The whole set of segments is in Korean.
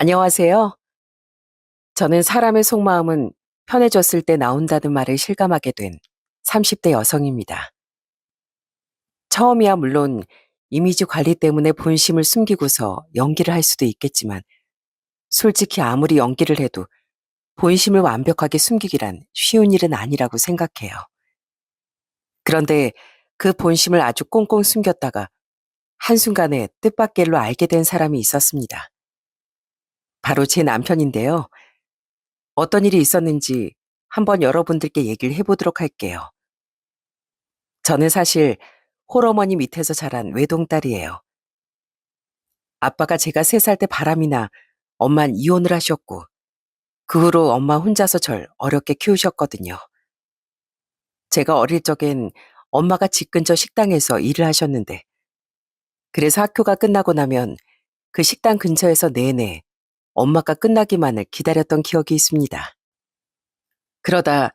안녕하세요. 저는 사람의 속마음은 편해졌을 때 나온다는 말을 실감하게 된 30대 여성입니다. 처음이야 물론 이미지 관리 때문에 본심을 숨기고서 연기를 할 수도 있겠지만 솔직히 아무리 연기를 해도 본심을 완벽하게 숨기기란 쉬운 일은 아니라고 생각해요. 그런데 그 본심을 아주 꽁꽁 숨겼다가 한순간에 뜻밖의 로 알게 된 사람이 있었습니다. 바로 제 남편인데요. 어떤 일이 있었는지 한번 여러분들께 얘기를 해보도록 할게요. 저는 사실 홀어머니 밑에서 자란 외동딸이에요. 아빠가 제가 3살 때 바람이 나 엄만 이혼을 하셨고 그 후로 엄마 혼자서 절 어렵게 키우셨거든요. 제가 어릴 적엔 엄마가 집 근처 식당에서 일을 하셨는데 그래서 학교가 끝나고 나면 그 식당 근처에서 내내 엄마가 끝나기만을 기다렸던 기억이 있습니다. 그러다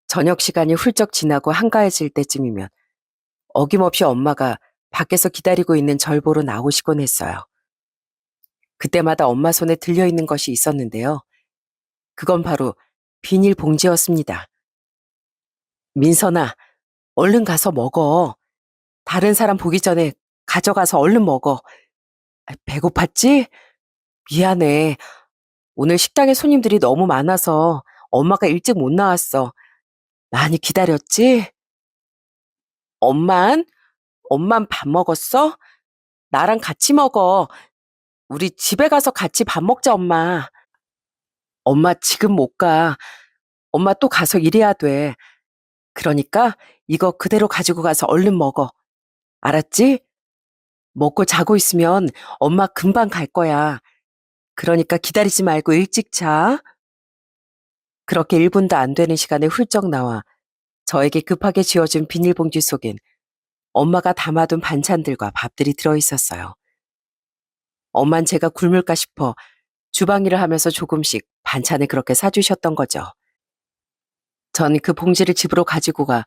저녁 시간이 훌쩍 지나고 한가해질 때쯤이면 어김없이 엄마가 밖에서 기다리고 있는 절 보러 나오시곤 했어요. 그때마다 엄마 손에 들려있는 것이 있었는데요. 그건 바로 비닐봉지였습니다. 민선아, 얼른 가서 먹어. 다른 사람 보기 전에 가져가서 얼른 먹어. 배고팠지? 미안해. 오늘 식당에 손님들이 너무 많아서 엄마가 일찍 못 나왔어. 많이 기다렸지? 엄만? 엄만 밥 먹었어? 나랑 같이 먹어. 우리 집에 가서 같이 밥 먹자, 엄마. 엄마 지금 못 가. 엄마 또 가서 일해야 돼. 그러니까 이거 그대로 가지고 가서 얼른 먹어. 알았지? 먹고 자고 있으면 엄마 금방 갈 거야. 그러니까 기다리지 말고 일찍 자. 그렇게 1분도 안 되는 시간에 훌쩍 나와 저에게 급하게 쥐어준 비닐봉지 속엔 엄마가 담아둔 반찬들과 밥들이 들어있었어요. 엄만 제가 굶을까 싶어 주방 일을 하면서 조금씩 반찬을 그렇게 사주셨던 거죠. 전 그 봉지를 집으로 가지고 가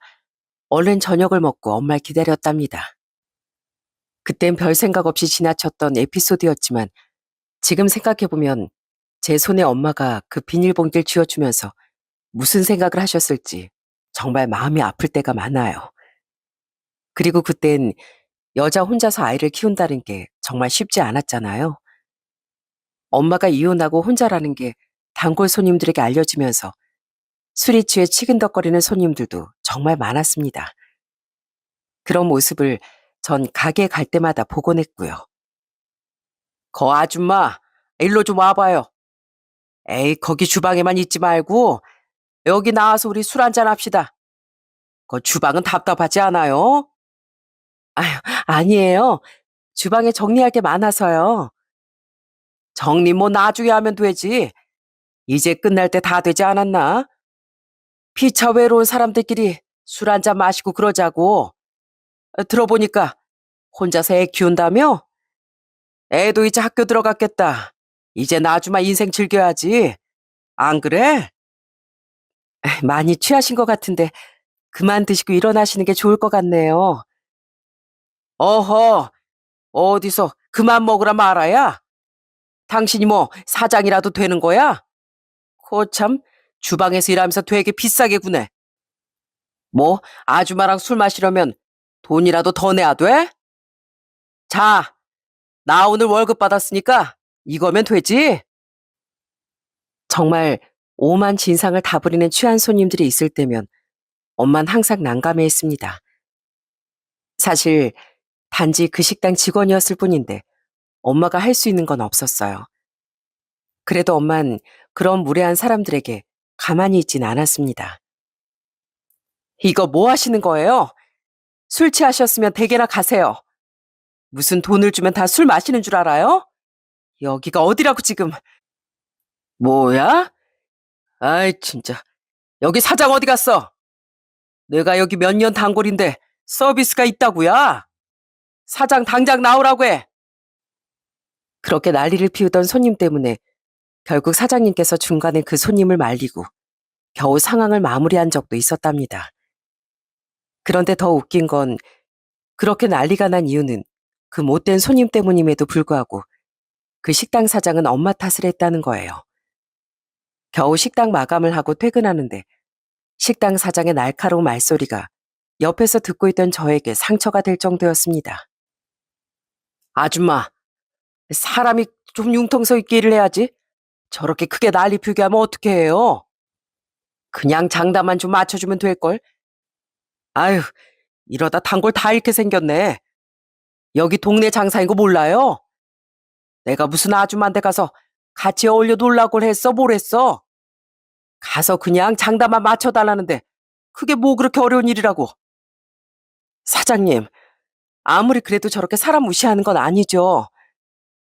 얼른 저녁을 먹고 엄마를 기다렸답니다. 그땐 별 생각 없이 지나쳤던 에피소드였지만 지금 생각해보면 제 손에 엄마가 그 비닐봉지를 쥐어주면서 무슨 생각을 하셨을지 정말 마음이 아플 때가 많아요. 그리고 그땐 여자 혼자서 아이를 키운다는 게 정말 쉽지 않았잖아요. 엄마가 이혼하고 혼자라는 게 단골 손님들에게 알려지면서 술이 취해 치근덕거리는 손님들도 정말 많았습니다. 그런 모습을 전 가게 갈 때마다 보곤 했고요. 거 아줌마, 일로 좀 와봐요. 에이, 거기 주방에만 있지 말고 여기 나와서 우리 술 한잔 합시다. 그 주방은 답답하지 않아요? 아유, 아니에요. 주방에 정리할 게 많아서요. 정리 뭐 나중에 하면 되지. 이제 끝날 때 다 되지 않았나? 피차 외로운 사람들끼리 술 한잔 마시고 그러자고. 들어보니까 혼자서 애 키운다며? 애도 이제 학교 들어갔겠다. 이제 나주마 인생 즐겨야지. 안 그래? 많이 취하신 것 같은데 그만 드시고 일어나시는 게 좋을 것 같네요. 어허, 어디서 그만 먹으라 말아야? 당신이 뭐 사장이라도 되는 거야? 거참 주방에서 일하면서 되게 비싸게 구네. 뭐 아줌마랑 술 마시려면 돈이라도 더 내야 돼? 자, 나 오늘 월급 받았으니까 이거면 되지? 정말 오만 진상을 다 부리는 취한 손님들이 있을 때면 엄만 항상 난감해했습니다. 사실 단지 그 식당 직원이었을 뿐인데 엄마가 할 수 있는 건 없었어요. 그래도 엄만 그런 무례한 사람들에게 가만히 있진 않았습니다. 이거 뭐 하시는 거예요? 술 취하셨으면 댁에나 가세요. 무슨 돈을 주면 다 술 마시는 줄 알아요? 여기가 어디라고 지금. 뭐야? 아이 진짜. 여기 사장 어디 갔어? 내가 여기 몇 년 단골인데 서비스가 있다고야? 사장 당장 나오라고 해. 그렇게 난리를 피우던 손님 때문에 결국 사장님께서 중간에 그 손님을 말리고 겨우 상황을 마무리한 적도 있었답니다. 그런데 더 웃긴 건 그렇게 난리가 난 이유는 그 못된 손님 때문임에도 불구하고 그 식당 사장은 엄마 탓을 했다는 거예요. 겨우 식당 마감을 하고 퇴근하는데 식당 사장의 날카로운 말소리가 옆에서 듣고 있던 저에게 상처가 될 정도였습니다. 아줌마, 사람이 좀 융통서 있게 일을 해야지. 저렇게 크게 난리 피우게 하면 어떻게 해요? 그냥 장담만 좀 맞춰주면 될걸. 아유, 이러다 단골 다 잃게 생겼네. 여기 동네 장사인 거 몰라요? 내가 무슨 아줌마한테 가서 같이 어울려 놀라고 했어, 뭘 했어? 가서 그냥 장담만 맞춰달라는데 그게 뭐 그렇게 어려운 일이라고. 사장님, 아무리 그래도 저렇게 사람 무시하는 건 아니죠.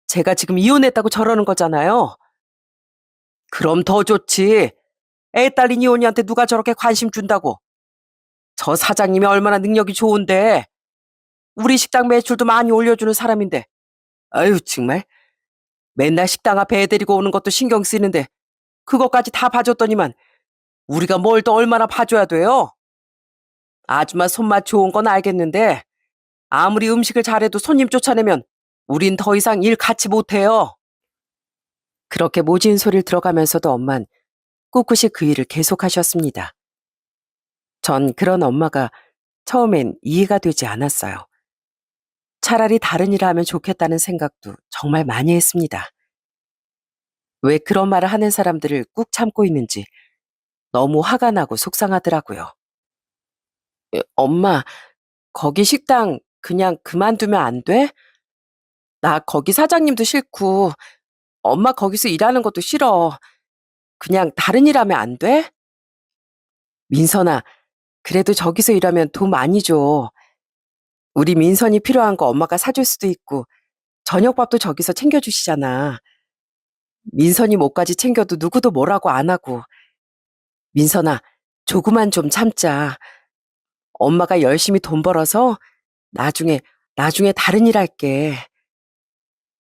제가 지금 이혼했다고 저러는 거잖아요. 그럼 더 좋지. 애 딸린 이혼이한테 누가 저렇게 관심 준다고. 저 사장님이 얼마나 능력이 좋은데 우리 식당 매출도 많이 올려주는 사람인데. 아유 정말 맨날 식당 앞에 애 데리고 오는 것도 신경 쓰이는데 그것까지 다 봐줬더니만 우리가 뭘 더 얼마나 봐줘야 돼요? 아줌마 손맛 좋은 건 알겠는데 아무리 음식을 잘해도 손님 쫓아내면 우린 더 이상 일 같이 못해요. 그렇게 모진 소리를 들어가면서도 엄만 꿋꿋이 그 일을 계속하셨습니다. 전 그런 엄마가 처음엔 이해가 되지 않았어요. 차라리 다른 일을 하면 좋겠다는 생각도 정말 많이 했습니다. 왜 그런 말을 하는 사람들을 꾹 참고 있는지 너무 화가 나고 속상하더라고요. 엄마, 거기 식당 그냥 그만두면 안 돼? 나 거기 사장님도 싫고 엄마 거기서 일하는 것도 싫어. 그냥 다른 일 하면 안 돼? 민선아, 그래도 저기서 일하면 돈 많이 줘. 우리 민선이 필요한 거 엄마가 사줄 수도 있고 저녁밥도 저기서 챙겨주시잖아. 민선이 뭐까지 챙겨도 누구도 뭐라고 안 하고. 민선아, 조금만 좀 참자. 엄마가 열심히 돈 벌어서 나중에, 나중에 다른 일 할게.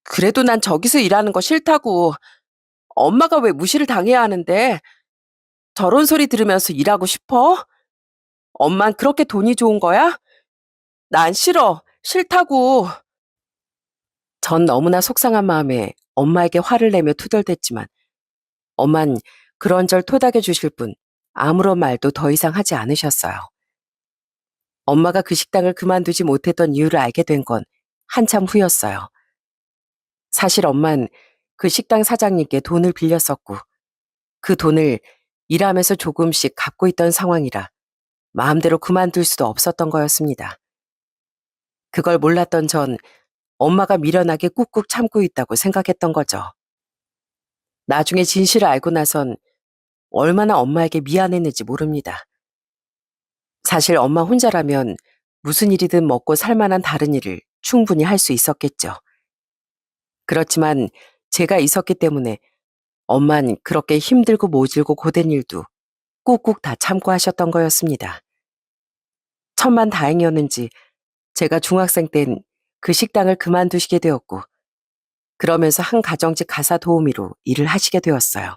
그래도 난 저기서 일하는 거 싫다고. 엄마가 왜 무시를 당해야 하는데? 저런 소리 들으면서 일하고 싶어? 엄만 그렇게 돈이 좋은 거야? 난 싫어. 싫다고. 전 너무나 속상한 마음에 엄마에게 화를 내며 투덜댔지만 엄만 그런절 토닥여 주실 뿐 아무런 말도 더 이상 하지 않으셨어요. 엄마가 그 식당을 그만두지 못했던 이유를 알게 된 건 한참 후였어요. 사실 엄만 그 식당 사장님께 돈을 빌렸었고 그 돈을 일하면서 조금씩 갚고 있던 상황이라 마음대로 그만둘 수도 없었던 거였습니다. 그걸 몰랐던 전 엄마가 미련하게 꾹꾹 참고 있다고 생각했던 거죠. 나중에 진실을 알고 나선 얼마나 엄마에게 미안했는지 모릅니다. 사실 엄마 혼자라면 무슨 일이든 먹고 살 만한 다른 일을 충분히 할 수 있었겠죠. 그렇지만 제가 있었기 때문에 엄만 그렇게 힘들고 모질고 고된 일도 꾹꾹 다 참고 하셨던 거였습니다. 천만 다행이었는지 제가 중학생 땐 그 식당을 그만두시게 되었고 그러면서 한 가정집 가사 도우미로 일을 하시게 되었어요.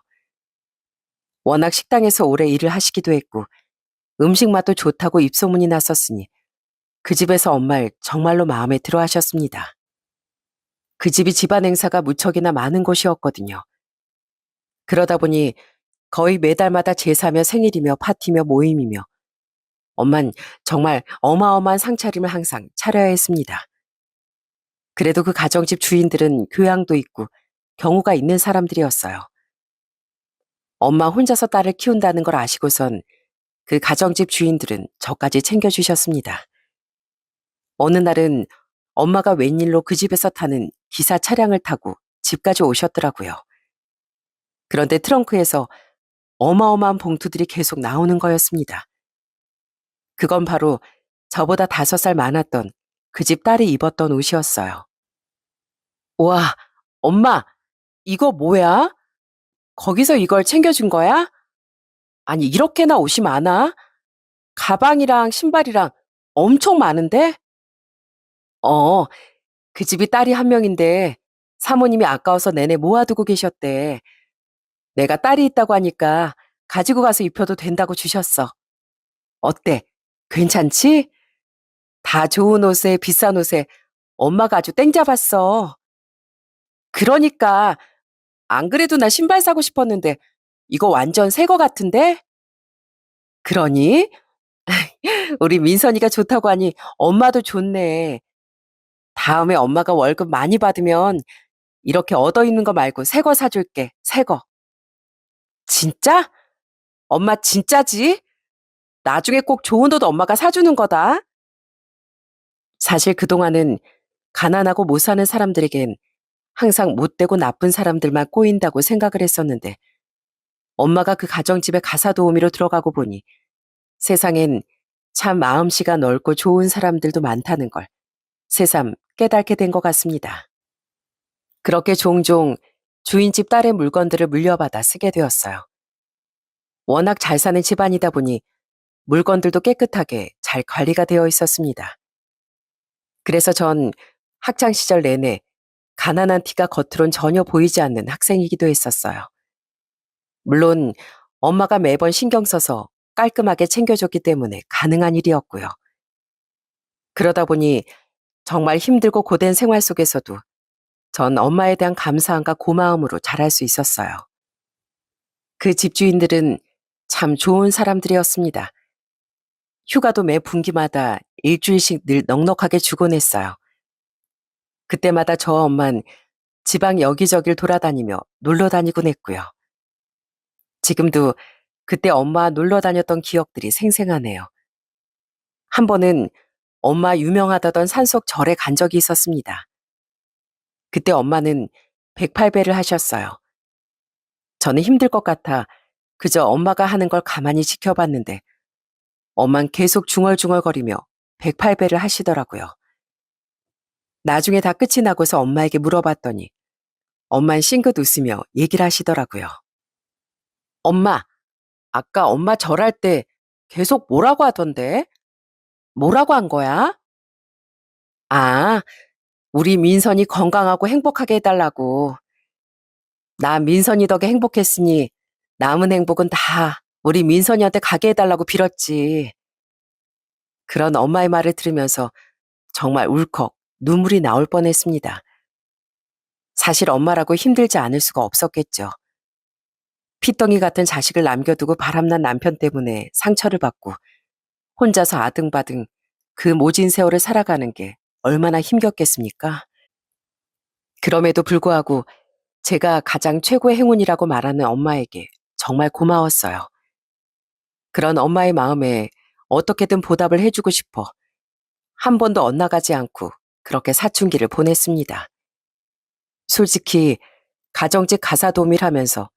워낙 식당에서 오래 일을 하시기도 했고 음식 맛도 좋다고 입소문이 났었으니 그 집에서 엄마를 정말로 마음에 들어 하셨습니다. 그 집이 집안 행사가 무척이나 많은 곳이었거든요. 그러다 보니 거의 매달마다 제사며 생일이며 파티며 모임이며 엄만 정말 어마어마한 상차림을 항상 차려야 했습니다. 그래도 그 가정집 주인들은 교양도 있고 경우가 있는 사람들이었어요. 엄마 혼자서 딸을 키운다는 걸 아시고선 그 가정집 주인들은 저까지 챙겨주셨습니다. 어느 날은 엄마가 웬일로 그 집에서 타는 기사 차량을 타고 집까지 오셨더라고요. 그런데 트렁크에서 어마어마한 봉투들이 계속 나오는 거였습니다. 그건 바로 저보다 5살 많았던 그 집 딸이 입었던 옷이었어요. 와, 엄마, 이거 뭐야? 거기서 이걸 챙겨준 거야? 아니, 이렇게나 옷이 많아? 가방이랑 신발이랑 엄청 많은데? 어, 그 집이 딸이 한 명인데 사모님이 아까워서 내내 모아두고 계셨대. 내가 딸이 있다고 하니까 가지고 가서 입혀도 된다고 주셨어. 어때? 괜찮지? 다 좋은 옷에 비싼 옷에 엄마가 아주 땡 잡았어. 그러니까 안 그래도 나 신발 사고 싶었는데 이거 완전 새 거 같은데? 그러니? 우리 민선이가 좋다고 하니 엄마도 좋네. 다음에 엄마가 월급 많이 받으면 이렇게 얻어 있는 거 말고 새 거 사줄게. 새 거. 진짜? 엄마 진짜지? 나중에 꼭 좋은 옷 엄마가 사주는 거다. 사실 그동안은 가난하고 못 사는 사람들에겐 항상 못되고 나쁜 사람들만 꼬인다고 생각을 했었는데 엄마가 그 가정집에 가사 도우미로 들어가고 보니 세상엔 참 마음씨가 넓고 좋은 사람들도 많다는 걸 새삼 깨닫게 된 것 같습니다. 그렇게 종종 주인집 딸의 물건들을 물려받아 쓰게 되었어요. 워낙 잘 사는 집안이다 보니 물건들도 깨끗하게 잘 관리가 되어 있었습니다. 그래서 전 학창 시절 내내 가난한 티가 겉으론 전혀 보이지 않는 학생이기도 했었어요. 물론 엄마가 매번 신경 써서 깔끔하게 챙겨줬기 때문에 가능한 일이었고요. 그러다 보니 정말 힘들고 고된 생활 속에서도 전 엄마에 대한 감사함과 고마움으로 자랄 수 있었어요. 그 집주인들은 참 좋은 사람들이었습니다. 휴가도 매 분기마다 일주일씩 늘 넉넉하게 주곤 했어요. 그때마다 저 엄만 지방 여기저길 돌아다니며 놀러 다니곤 했고요. 지금도 그때 엄마 놀러 다녔던 기억들이 생생하네요. 한 번은 엄마 유명하다던 산속 절에 간 적이 있었습니다. 그때 엄마는 108배를 하셨어요. 저는 힘들 것 같아 그저 엄마가 하는 걸 가만히 지켜봤는데 엄만 계속 중얼중얼거리며 108배를 하시더라고요. 나중에 다 끝이 나고서 엄마에게 물어봤더니 엄만 싱긋 웃으며 얘기를 하시더라고요. 엄마, 아까 엄마 절할 때 계속 뭐라고 하던데? 뭐라고 한 거야? 아, 우리 민선이 건강하고 행복하게 해달라고. 나 민선이 덕에 행복했으니 남은 행복은 다 우리 민선이한테 가게 해달라고 빌었지. 그런 엄마의 말을 들으면서 정말 울컥 눈물이 나올 뻔했습니다. 사실 엄마라고 힘들지 않을 수가 없었겠죠. 피덩이 같은 자식을 남겨두고 바람난 남편 때문에 상처를 받고 혼자서 아등바등 그 모진 세월을 살아가는 게 얼마나 힘겹겠습니까? 그럼에도 불구하고 제가 가장 최고의 행운이라고 말하는 엄마에게 정말 고마웠어요. 그런 엄마의 마음에 어떻게든 보답을 해주고 싶어 한 번도 엇나가지 않고 그렇게 사춘기를 보냈습니다. 솔직히 가정집 가사 도우미를 하면서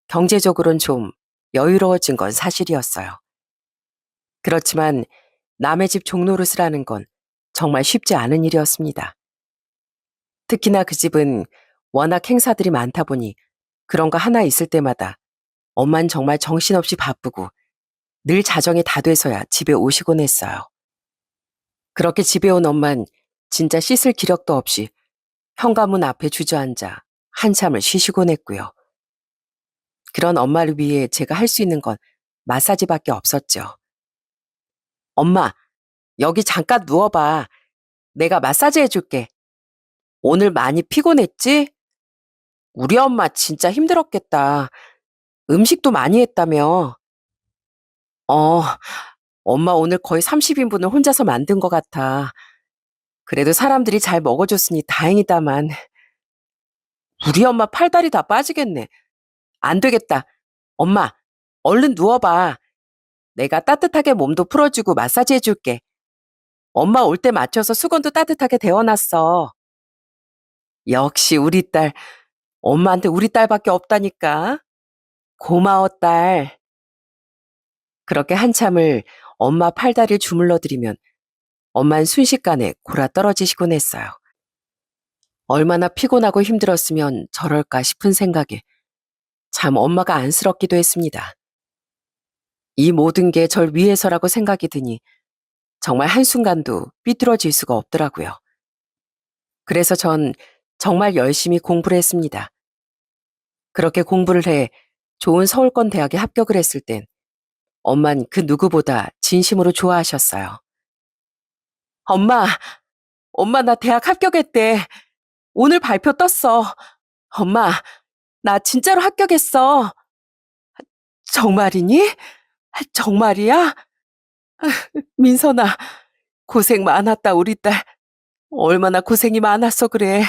경제적으로는 좀 여유로워진 건 사실이었어요. 그렇지만 남의 집 종노릇을 하는 건 정말 쉽지 않은 일이었습니다. 특히나 그 집은 워낙 행사들이 많다 보니 그런 거 하나 있을 때마다 엄만 정말 정신없이 바쁘고 늘 자정이 다 돼서야 집에 오시곤 했어요. 그렇게 집에 온 엄만 진짜 씻을 기력도 없이 현관문 앞에 주저앉아 한참을 쉬시곤 했고요. 그런 엄마를 위해 제가 할 수 있는 건 마사지밖에 없었죠. 엄마, 여기 잠깐 누워봐. 내가 마사지 해줄게. 오늘 많이 피곤했지? 우리 엄마 진짜 힘들었겠다. 음식도 많이 했다며. 어, 엄마 오늘 거의 30인분을 혼자서 만든 것 같아. 그래도 사람들이 잘 먹어줬으니 다행이다만. 우리 엄마 팔다리 다 빠지겠네. 안 되겠다. 엄마, 얼른 누워봐. 내가 따뜻하게 몸도 풀어주고 마사지 해줄게. 엄마 올 때 맞춰서 수건도 따뜻하게 데워놨어. 역시 우리 딸, 엄마한테 우리 딸밖에 없다니까. 고마워, 딸. 그렇게 한참을 엄마 팔다리를 주물러드리면 엄만 순식간에 골아 떨어지시곤 했어요. 얼마나 피곤하고 힘들었으면 저럴까 싶은 생각에 참 엄마가 안쓰럽기도 했습니다. 이 모든 게 절 위해서라고 생각이 드니 정말 한순간도 삐뚤어질 수가 없더라고요. 그래서 전 정말 열심히 공부를 했습니다. 그렇게 공부를 해 좋은 서울권 대학에 합격을 했을 땐 엄만 그 누구보다 진심으로 좋아하셨어요. 엄마, 엄마 나 대학 합격했대. 오늘 발표 떴어. 엄마, 나 진짜로 합격했어. 정말이니? 정말이야? 민선아, 고생 많았다, 우리 딸. 얼마나 고생이 많았어, 그래.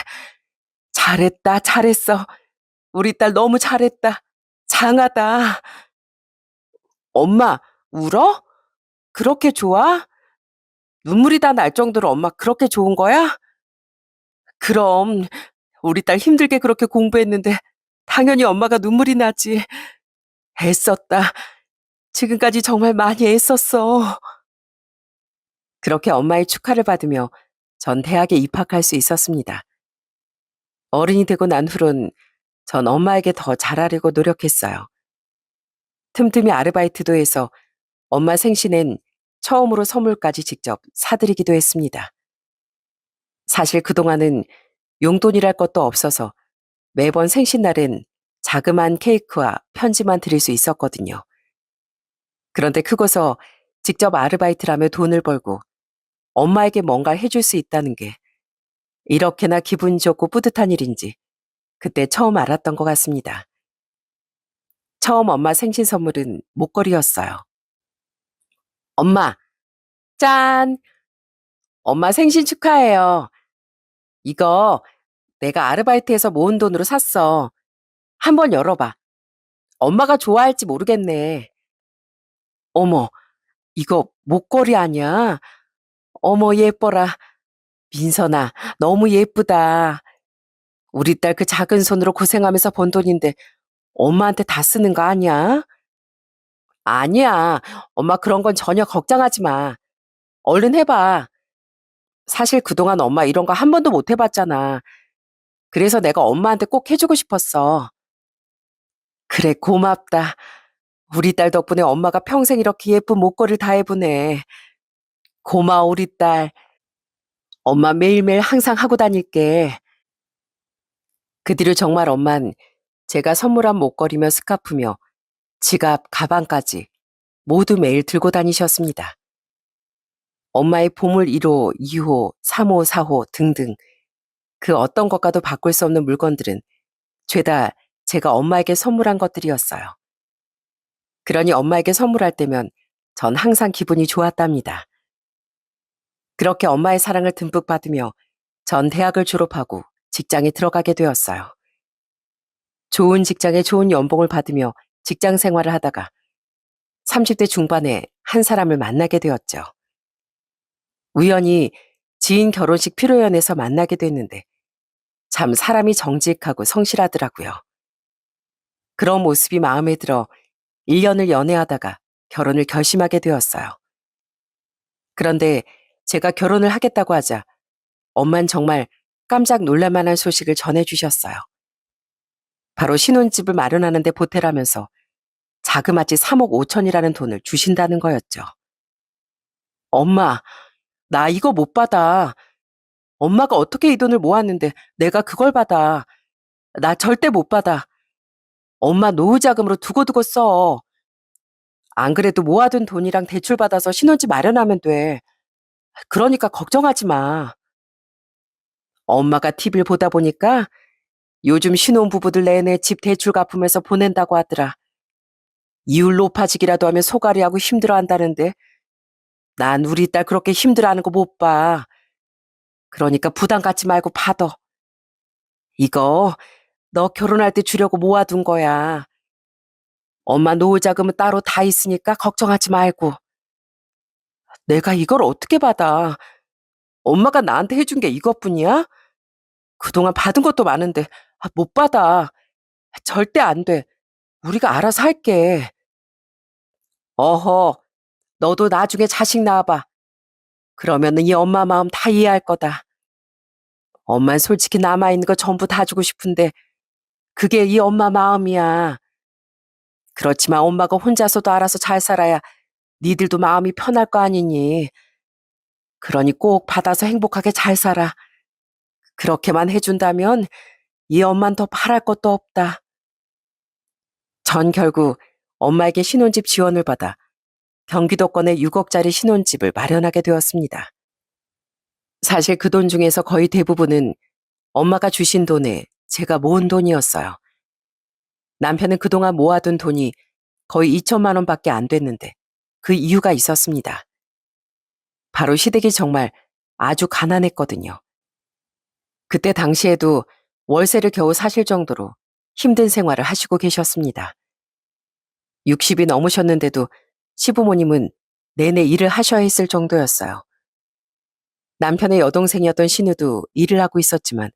잘했다, 잘했어. 우리 딸 너무 잘했다. 장하다. 엄마, 울어? 그렇게 좋아? 눈물이 다 날 정도로 엄마 그렇게 좋은 거야? 그럼, 우리 딸 힘들게 그렇게 공부했는데, 당연히 엄마가 눈물이 나지. 애썼다. 지금까지 정말 많이 애썼어. 그렇게 엄마의 축하를 받으며 전 대학에 입학할 수 있었습니다. 어른이 되고 난 후론 전 엄마에게 더 잘하려고 노력했어요. 틈틈이 아르바이트도 해서 엄마 생신엔 처음으로 선물까지 직접 사드리기도 했습니다. 사실 그동안은 용돈이랄 것도 없어서 매번 생신날엔 자그마한 케이크와 편지만 드릴 수 있었거든요. 그런데 크고서 직접 아르바이트를 하며 돈을 벌고 엄마에게 뭔가 해줄 수 있다는 게 이렇게나 기분 좋고 뿌듯한 일인지 그때 처음 알았던 것 같습니다. 처음 엄마 생신 선물은 목걸이였어요. 엄마, 짠! 엄마 생신 축하해요. 이거 내가 아르바이트해서 모은 돈으로 샀어. 한번 열어봐. 엄마가 좋아할지 모르겠네. 어머, 이거 목걸이 아니야? 어머, 예뻐라. 민선아, 너무 예쁘다. 우리 딸 그 작은 손으로 고생하면서 번 돈인데 엄마한테 다 쓰는 거 아니야? 아니야. 엄마 그런 건 전혀 걱정하지 마. 얼른 해봐. 사실 그동안 엄마 이런 거 한 번도 못 해봤잖아. 그래서 내가 엄마한테 꼭 해주고 싶었어. 그래, 고맙다. 우리 딸 덕분에 엄마가 평생 이렇게 예쁜 목걸이를 다 해보네. 고마워, 우리 딸. 엄마 매일매일 항상 하고 다닐게. 그 뒤로 정말 엄만 제가 선물한 목걸이며 스카프며 지갑, 가방까지 모두 매일 들고 다니셨습니다. 엄마의 보물 1호, 2호, 3호, 4호 등등 그 어떤 것과도 바꿀 수 없는 물건들은 죄다 제가 엄마에게 선물한 것들이었어요. 그러니 엄마에게 선물할 때면 전 항상 기분이 좋았답니다. 그렇게 엄마의 사랑을 듬뿍 받으며 전 대학을 졸업하고 직장에 들어가게 되었어요. 좋은 직장에 좋은 연봉을 받으며 직장 생활을 하다가 30대 중반에 한 사람을 만나게 되었죠. 우연히 지인 결혼식 피로연에서 만나게 됐는데 참 사람이 정직하고 성실하더라고요. 그런 모습이 마음에 들어 1년을 연애하다가 결혼을 결심하게 되었어요. 그런데 제가 결혼을 하겠다고 하자 엄만 정말 깜짝 놀랄 만한 소식을 전해주셨어요. 바로 신혼집을 마련하는 데 보태라면서 자그마치 3억 5천이라는 돈을 주신다는 거였죠. 엄마, 나 이거 못 받아. 엄마가 어떻게 이 돈을 모았는데 내가 그걸 받아. 나 절대 못 받아. 엄마 노후 자금으로 두고두고 써. 안 그래도 모아둔 돈이랑 대출 받아서 신혼집 마련하면 돼. 그러니까 걱정하지 마. 엄마가 TV를 보다 보니까 요즘 신혼부부들 내내 집 대출 갚으면서 보낸다고 하더라. 이율 높아지기라도 하면 소갈이하고 힘들어한다는데 난 우리 딸 그렇게 힘들어하는 거 못 봐. 그러니까 부담 갖지 말고 받아. 이거 너 결혼할 때 주려고 모아둔 거야. 엄마 노후 자금은 따로 다 있으니까 걱정하지 말고. 내가 이걸 어떻게 받아? 엄마가 나한테 해준 게 이것뿐이야? 그동안 받은 것도 많은데 못 받아. 절대 안 돼. 우리가 알아서 할게. 어허, 너도 나중에 자식 낳아봐. 그러면은 이 엄마 마음 다 이해할 거다. 엄만 솔직히 남아있는 거 전부 다 주고 싶은데 그게 이 엄마 마음이야. 그렇지만 엄마가 혼자서도 알아서 잘 살아야 니들도 마음이 편할 거 아니니. 그러니 꼭 받아서 행복하게 잘 살아. 그렇게만 해준다면 이 엄만 더 바랄 것도 없다. 전 결국 엄마에게 신혼집 지원을 받아 경기도권의 6억짜리 신혼집을 마련하게 되었습니다. 사실 그 돈 중에서 거의 대부분은 엄마가 주신 돈에 제가 모은 돈이었어요. 남편은 그동안 모아둔 돈이 거의 2천만 원밖에 안 됐는데 그 이유가 있었습니다. 바로 시댁이 정말 아주 가난했거든요. 그때 당시에도 월세를 겨우 사실 정도로 힘든 생활을 하시고 계셨습니다. 60이 넘으셨는데도 시부모님은 내내 일을 하셔야 했을 정도였어요. 남편의 여동생이었던 신우도 일을 하고 있었지만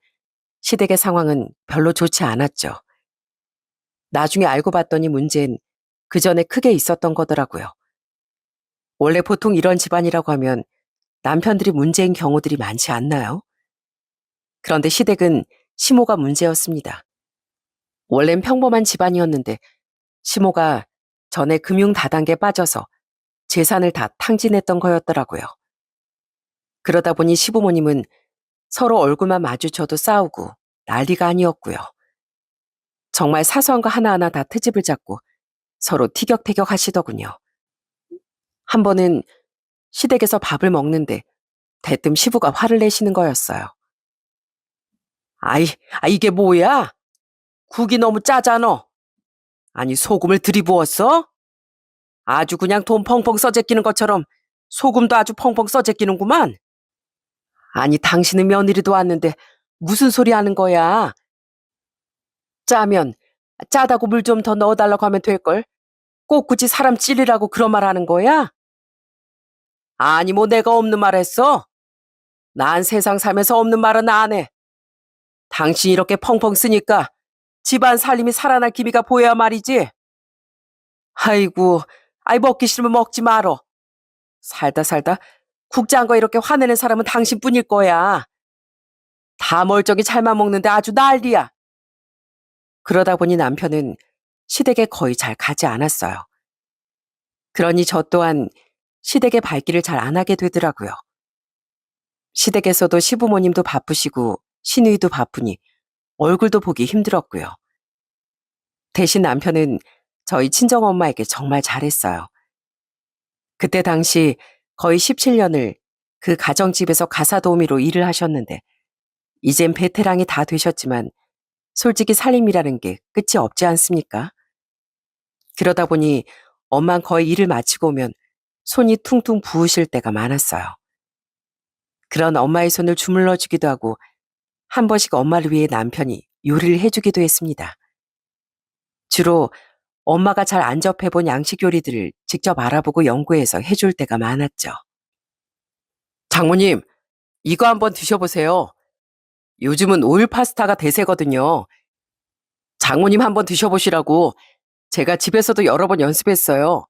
시댁의 상황은 별로 좋지 않았죠. 나중에 알고 봤더니 문제는 그 전에 크게 있었던 거더라고요. 원래 보통 이런 집안이라고 하면 남편들이 문제인 경우들이 많지 않나요? 그런데 시댁은 시모가 문제였습니다. 원래는 평범한 집안이었는데 시모가 전에 금융 다단계에 빠져서 재산을 다 탕진했던 거였더라고요. 그러다 보니 시부모님은 서로 얼굴만 마주쳐도 싸우고 난리가 아니었고요. 정말 사소한 거 하나하나 다 트집을 잡고 서로 티격태격 하시더군요. 한 번은 시댁에서 밥을 먹는데 대뜸 시부가 화를 내시는 거였어요. 이게 뭐야? 국이 너무 짜잖아. 아니, 소금을 들이부었어? 아주 그냥 돈 펑펑 써제끼는 것처럼 소금도 아주 펑펑 써제끼는구만. 아니, 당신은 며느리도 왔는데 무슨 소리 하는 거야? 짜면 짜다고 물 좀 더 넣어달라고 하면 될걸. 꼭 굳이 사람 찔리라고 그런 말 하는 거야? 아니, 뭐 내가 없는 말 했어? 난 세상 살면서 없는 말은 안 해. 당신이 이렇게 펑펑 쓰니까 집안 살림이 살아날 기미가 보여야 말이지. 아이고, 먹기 싫으면 먹지 말어. 살다 살다 국 짠 거 이렇게 화내는 사람은 당신뿐일 거야. 다 멀쩡히 잘만 먹는데 아주 난리야. 그러다 보니 남편은 시댁에 거의 잘 가지 않았어요. 그러니 저 또한 시댁의 발길을 잘 안 하게 되더라고요. 시댁에서도 시부모님도 바쁘시고 시누이도 바쁘니 얼굴도 보기 힘들었고요. 대신 남편은 저희 친정엄마에게 정말 잘했어요. 그때 당시 거의 17년을 그 가정집에서 가사도우미로 일을 하셨는데 이젠 베테랑이 다 되셨지만 솔직히 살림이라는 게 끝이 없지 않습니까? 그러다 보니 엄만 거의 일을 마치고 오면 손이 퉁퉁 부으실 때가 많았어요. 그런 엄마의 손을 주물러 주기도 하고 한 번씩 엄마를 위해 남편이 요리를 해주기도 했습니다. 주로 엄마가 잘 안 접해본 양식 요리들을 직접 알아보고 연구해서 해줄 때가 많았죠. 장모님, 이거 한번 드셔보세요. 요즘은 오일 파스타가 대세거든요. 장모님 한번 드셔보시라고 제가 집에서도 여러 번 연습했어요.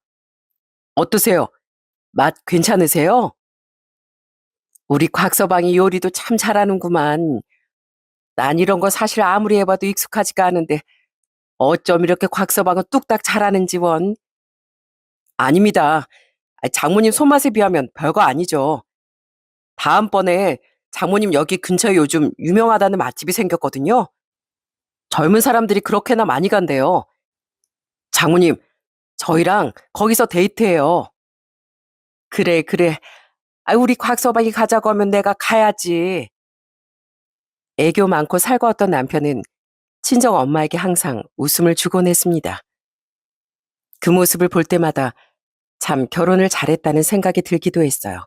어떠세요? 맛 괜찮으세요? 우리 곽서방이 요리도 참 잘하는구만. 난 이런 거 사실 아무리 해봐도 익숙하지가 않은데 어쩜 이렇게 곽서방은 뚝딱 잘하는지 원. 아닙니다. 장모님 손맛에 비하면 별거 아니죠. 다음번에 장모님 여기 근처에 요즘 유명하다는 맛집이 생겼거든요. 젊은 사람들이 그렇게나 많이 간대요. 장모님, 저희랑 거기서 데이트해요. 그래, 그래. 우리 곽서방이 가자고 하면 내가 가야지. 애교 많고 살가웠던 남편은 친정 엄마에게 항상 웃음을 주곤 했습니다. 그 모습을 볼 때마다 참 결혼을 잘했다는 생각이 들기도 했어요.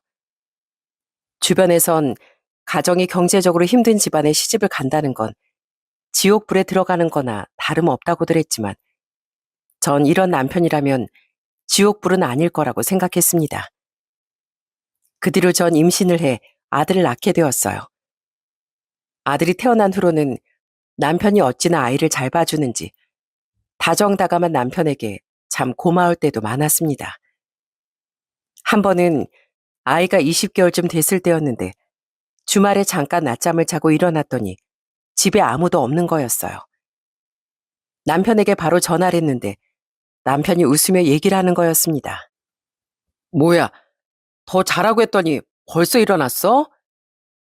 주변에선 가정이 경제적으로 힘든 집안에 시집을 간다는 건 지옥불에 들어가는 거나 다름없다고들 했지만 전 이런 남편이라면 지옥불은 아닐 거라고 생각했습니다. 그 뒤로 전 임신을 해 아들을 낳게 되었어요. 아들이 태어난 후로는 남편이 어찌나 아이를 잘 봐주는지 다정다감한 남편에게 참 고마울 때도 많았습니다. 한 번은 아이가 20개월쯤 됐을 때였는데 주말에 잠깐 낮잠을 자고 일어났더니 집에 아무도 없는 거였어요. 남편에게 바로 전화를 했는데 남편이 웃으며 얘기를 하는 거였습니다. 뭐야, 더 자라고 했더니 벌써 일어났어?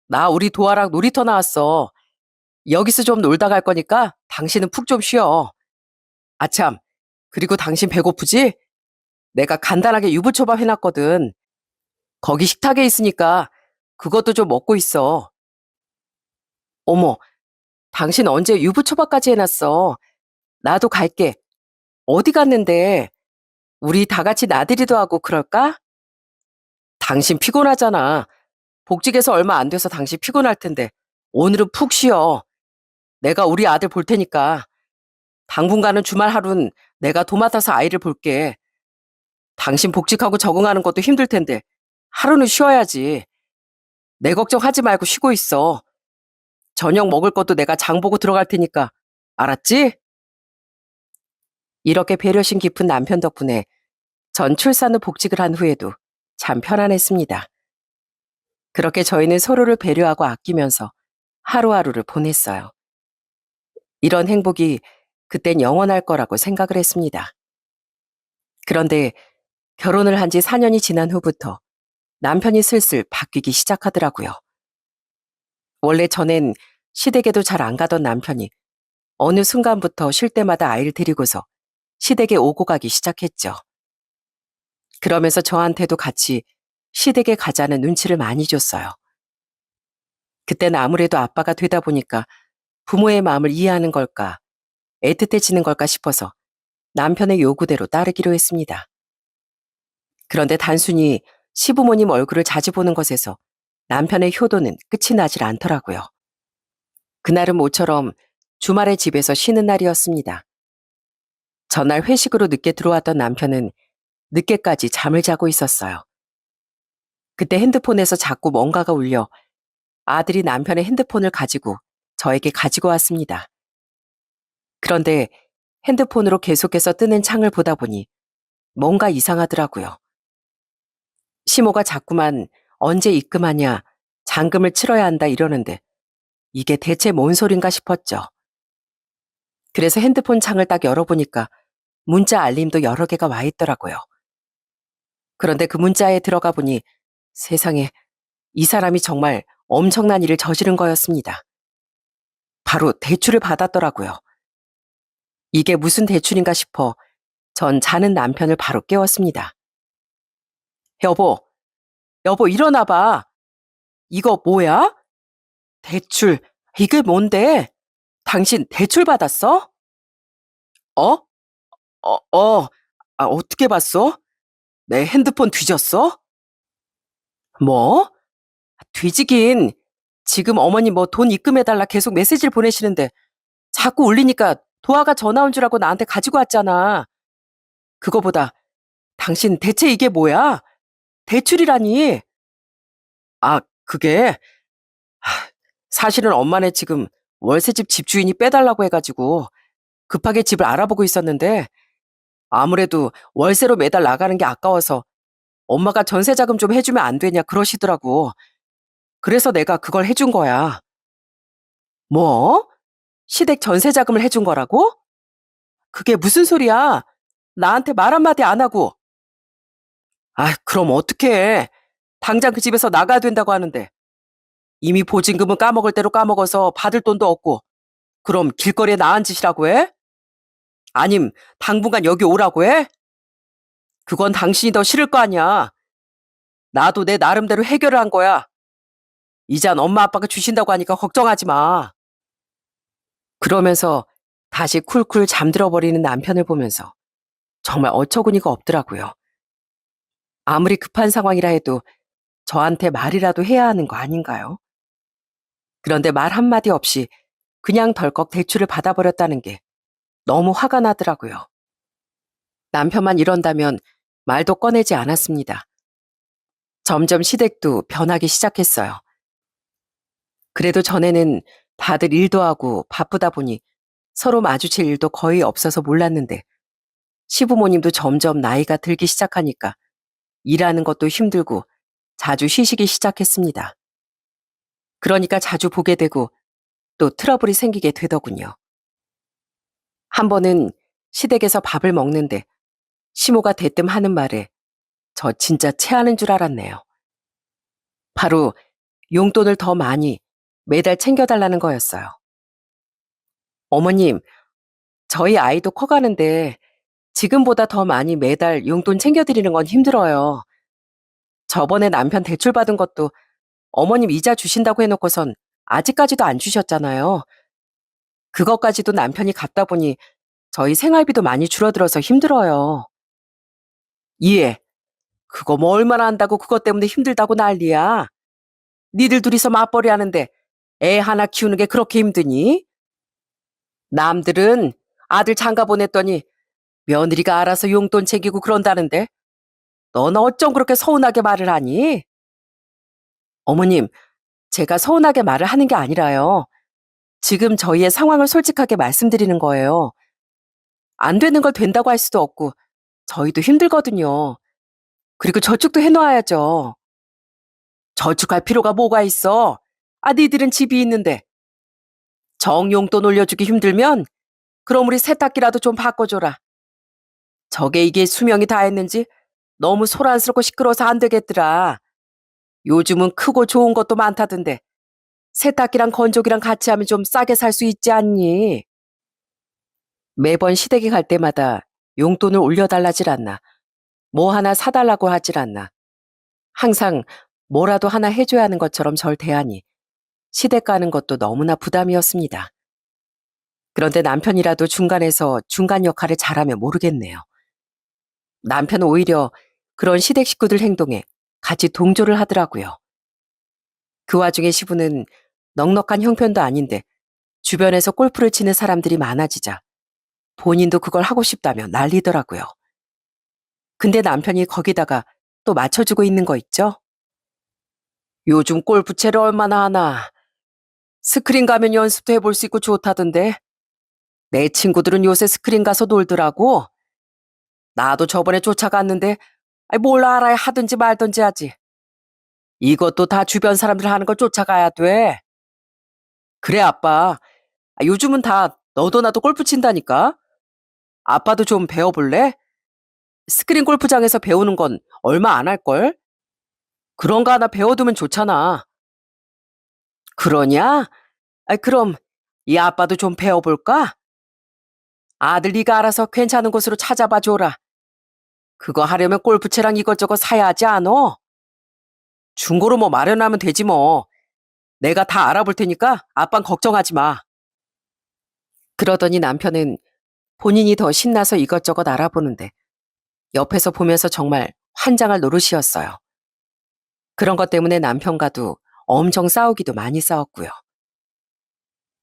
나 우리 도아랑 놀이터 나왔어. 여기서 좀 놀다 갈 거니까 당신은 푹 좀 쉬어. 아참, 그리고 당신 배고프지? 내가 간단하게 유부초밥 해놨거든. 거기 식탁에 있으니까 그것도 좀 먹고 있어. 어머, 당신 언제 유부초밥까지 해놨어? 나도 갈게. 어디 갔는데? 우리 다 같이 나들이도 하고 그럴까? 당신 피곤하잖아. 복직해서 얼마 안 돼서 당신 피곤할 텐데. 오늘은 푹 쉬어. 내가 우리 아들 볼 테니까. 당분간은 주말 하루는 내가 도맡아서 아이를 볼게. 당신 복직하고 적응하는 것도 힘들 텐데 하루는 쉬어야지. 내 걱정하지 말고 쉬고 있어. 저녁 먹을 것도 내가 장 보고 들어갈 테니까. 알았지? 이렇게 배려심 깊은 남편 덕분에 전 출산 후 복직을 한 후에도 참 편안했습니다. 그렇게 저희는 서로를 배려하고 아끼면서 하루하루를 보냈어요. 이런 행복이 그땐 영원할 거라고 생각을 했습니다. 그런데 결혼을 한 지 4년이 지난 후부터 남편이 슬슬 바뀌기 시작하더라고요. 원래 전엔 시댁에도 잘 안 가던 남편이 어느 순간부터 쉴 때마다 아이를 데리고서 시댁에 오고 가기 시작했죠. 그러면서 저한테도 같이 시댁에 가자는 눈치를 많이 줬어요. 그때는 아무래도 아빠가 되다 보니까 부모의 마음을 이해하는 걸까, 애틋해지는 걸까 싶어서 남편의 요구대로 따르기로 했습니다. 그런데 단순히 시부모님 얼굴을 자주 보는 것에서 남편의 효도는 끝이 나질 않더라고요. 그날은 모처럼 주말에 집에서 쉬는 날이었습니다. 전날 회식으로 늦게 들어왔던 남편은 늦게까지 잠을 자고 있었어요. 그때 핸드폰에서 자꾸 뭔가가 울려 아들이 남편의 핸드폰을 가지고 저에게 가지고 왔습니다. 그런데 핸드폰으로 계속해서 뜨는 창을 보다 보니 뭔가 이상하더라고요. 시모가 자꾸만 언제 입금하냐, 잔금을 치러야 한다 이러는데 이게 대체 뭔 소린가 싶었죠. 그래서 핸드폰 창을 딱 열어보니까 문자 알림도 여러 개가 와 있더라고요. 그런데 그 문자에 들어가 보니 세상에 이 사람이 정말 엄청난 일을 저지른 거였습니다. 바로 대출을 받았더라고요. 이게 무슨 대출인가 싶어 전 자는 남편을 바로 깨웠습니다. 여보, 여보 일어나 봐. 이거 뭐야? 대출, 이게 뭔데? 당신 대출 받았어? 어? 어떻게 봤어? 내 핸드폰 뒤졌어? 뭐? 뒤지긴. 지금 어머니 뭐 돈 입금해달라 계속 메시지를 보내시는데 자꾸 울리니까 도화가 전화 온 줄 알고 나한테 가지고 왔잖아. 그거보다 당신 대체 이게 뭐야? 대출이라니. 그게 사실은 엄마네 지금 월세집 집주인이 빼달라고 해가지고 급하게 집을 알아보고 있었는데 아무래도 월세로 매달 나가는 게 아까워서 엄마가 전세자금 좀 해주면 안 되냐 그러시더라고. 그래서 내가 그걸 해준 거야. 뭐? 시댁 전세자금을 해준 거라고? 그게 무슨 소리야? 나한테 말 한마디 안 하고. 그럼 어떡해. 당장 그 집에서 나가야 된다고 하는데. 이미 보증금은 까먹을 대로 까먹어서 받을 돈도 없고. 그럼 길거리에 나앉 짓이라고 해? 아님 당분간 여기 오라고 해? 그건 당신이 더 싫을 거 아니야. 나도 내 나름대로 해결을 한 거야. 이젠 엄마 아빠가 주신다고 하니까 걱정하지 마. 그러면서 다시 쿨쿨 잠들어 버리는 남편을 보면서 정말 어처구니가 없더라고요. 아무리 급한 상황이라 해도 저한테 말이라도 해야 하는 거 아닌가요? 그런데 말 한마디 없이 그냥 덜컥 대출을 받아버렸다는 게 너무 화가 나더라고요. 남편만 이런다면 말도 꺼내지 않았습니다. 점점 시댁도 변하기 시작했어요. 그래도 전에는 다들 일도 하고 바쁘다 보니 서로 마주칠 일도 거의 없어서 몰랐는데 시부모님도 점점 나이가 들기 시작하니까 일하는 것도 힘들고 자주 쉬시기 시작했습니다. 그러니까 자주 보게 되고 또 트러블이 생기게 되더군요. 한 번은 시댁에서 밥을 먹는데 시모가 대뜸 하는 말에 저 진짜 체하는 줄 알았네요. 바로 용돈을 더 많이 매달 챙겨달라는 거였어요. 어머님, 저희 아이도 커가는데 지금보다 더 많이 매달 용돈 챙겨드리는 건 힘들어요. 저번에 남편 대출 받은 것도 어머님 이자 주신다고 해놓고선 아직까지도 안 주셨잖아요. 그것까지도 남편이 갖다 보니 저희 생활비도 많이 줄어들어서 힘들어요. 이해. 그거 뭐 얼마나 한다고 그것 때문에 힘들다고 난리야. 니들 둘이서 맞벌이 하는데 애 하나 키우는 게 그렇게 힘드니? 남들은 아들 장가 보냈더니 며느리가 알아서 용돈 챙기고 그런다는데 넌 어쩜 그렇게 서운하게 말을 하니? 어머님, 제가 서운하게 말을 하는 게 아니라요. 지금 저희의 상황을 솔직하게 말씀드리는 거예요. 안 되는 걸 된다고 할 수도 없고 저희도 힘들거든요. 그리고 저축도 해놓아야죠. 저축할 필요가 뭐가 있어? 아, 니들은 집이 있는데. 정용돈 올려주기 힘들면 그럼 우리 세탁기라도 좀 바꿔줘라. 저게 이게 수명이 다 했는지 너무 소란스럽고 시끄러워서 안 되겠더라. 요즘은 크고 좋은 것도 많다던데 세탁기랑 건조기랑 같이 하면 좀 싸게 살 수 있지 않니? 매번 시댁에 갈 때마다 용돈을 올려달라질 않나. 뭐 하나 사달라고 하질 않나. 항상 뭐라도 하나 해줘야 하는 것처럼 절 대하니 시댁 가는 것도 너무나 부담이었습니다. 그런데 남편이라도 중간에서 중간 역할을 잘하면 모르겠네요. 남편은 오히려 그런 시댁 식구들 행동에 같이 동조를 하더라고요. 그 와중에 시부는 넉넉한 형편도 아닌데 주변에서 골프를 치는 사람들이 많아지자 본인도 그걸 하고 싶다며 난리더라고요. 근데 남편이 거기다가 또 맞춰주고 있는 거 있죠? 요즘 골프채를 얼마나 하나. 스크린 가면 연습도 해볼 수 있고 좋다던데. 내 친구들은 요새 스크린 가서 놀더라고. 나도 저번에 쫓아갔는데 뭘 알아야 하든지 말든지 하지. 이것도 다 주변 사람들 하는 걸 쫓아가야 돼. 그래 아빠. 요즘은 다 너도 나도 골프 친다니까. 아빠도 좀 배워볼래? 스크린 골프장에서 배우는 건 얼마 안 할걸? 그런 거 하나 배워두면 좋잖아. 그러냐? 그럼 이 아빠도 좀 배워볼까? 아들 네가 알아서 괜찮은 곳으로 찾아봐 줘라. 그거 하려면 골프채랑 이것저것 사야 하지 않어? 중고로 뭐 마련하면 되지 뭐. 내가 다 알아볼 테니까 아빤 걱정하지 마. 그러더니 남편은 본인이 더 신나서 이것저것 알아보는데 옆에서 보면서 정말 환장할 노릇이었어요. 그런 것 때문에 남편과도 엄청 싸우기도 많이 싸웠고요.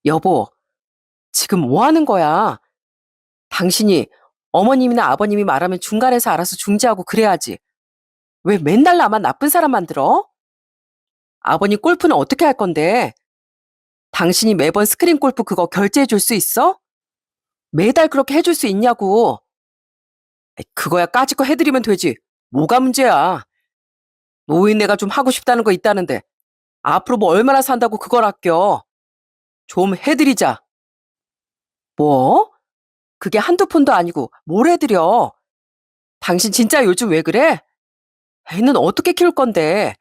여보, 지금 뭐 하는 거야? 당신이 어머님이나 아버님이 말하면 중간에서 알아서 중재하고 그래야지. 왜 맨날 나만 나쁜 사람 만들어? 아버님 골프는 어떻게 할 건데? 당신이 매번 스크린 골프 그거 결제해 줄 수 있어? 매달 그렇게 해줄 수 있냐고. 그거야 까짓 거 해드리면 되지. 뭐가 문제야. 노인네가 좀 하고 싶다는 거 있다는데 앞으로 뭐 얼마나 산다고 그걸 아껴. 좀 해드리자. 뭐? 그게 한두 푼도 아니고 뭘 해드려. 당신 진짜 요즘 왜 그래? 애는 어떻게 키울 건데.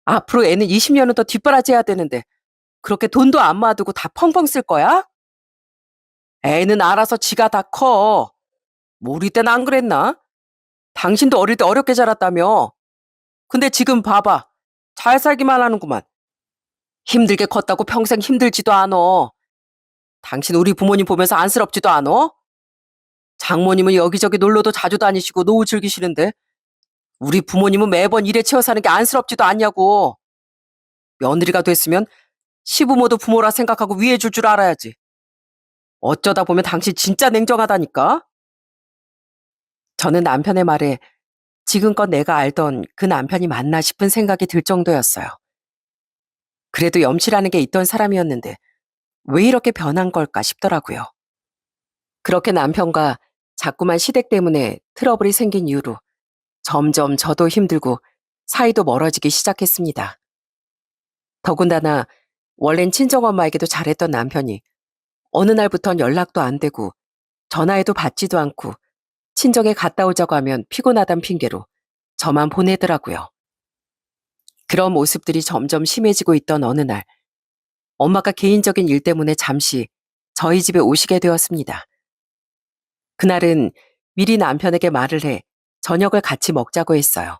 앞으로 애는 20년은 더 뒷바라지해야 되는데 그렇게 돈도 안 모아두고 다 펑펑 쓸 거야? 애는 알아서 지가 다 커. 뭐 우리 때는 안 그랬나? 당신도 어릴 때 어렵게 자랐다며. 근데 지금 봐봐. 잘 살기만 하는구만. 힘들게 컸다고 평생 힘들지도 않어. 당신 우리 부모님 보면서 안쓰럽지도 않어? 장모님은 여기저기 놀러도 자주 다니시고 노후 즐기시는데 우리 부모님은 매번 일에 치여 사는 게 안쓰럽지도 않냐고. 며느리가 됐으면 시부모도 부모라 생각하고 위해줄 줄 알아야지. 어쩌다 보면 당신 진짜 냉정하다니까? 저는 남편의 말에 지금껏 내가 알던 그 남편이 맞나 싶은 생각이 들 정도였어요. 그래도 염치라는 게 있던 사람이었는데 왜 이렇게 변한 걸까 싶더라고요. 그렇게 남편과 자꾸만 시댁 때문에 트러블이 생긴 이후로 점점 저도 힘들고 사이도 멀어지기 시작했습니다. 더군다나 원래는 친정엄마에게도 잘했던 남편이 어느 날부턴 연락도 안 되고 전화해도 받지도 않고 친정에 갔다 오자고 하면 피곤하단 핑계로 저만 보내더라고요. 그런 모습들이 점점 심해지고 있던 어느 날 엄마가 개인적인 일 때문에 잠시 저희 집에 오시게 되었습니다. 그날은 미리 남편에게 말을 해 저녁을 같이 먹자고 했어요.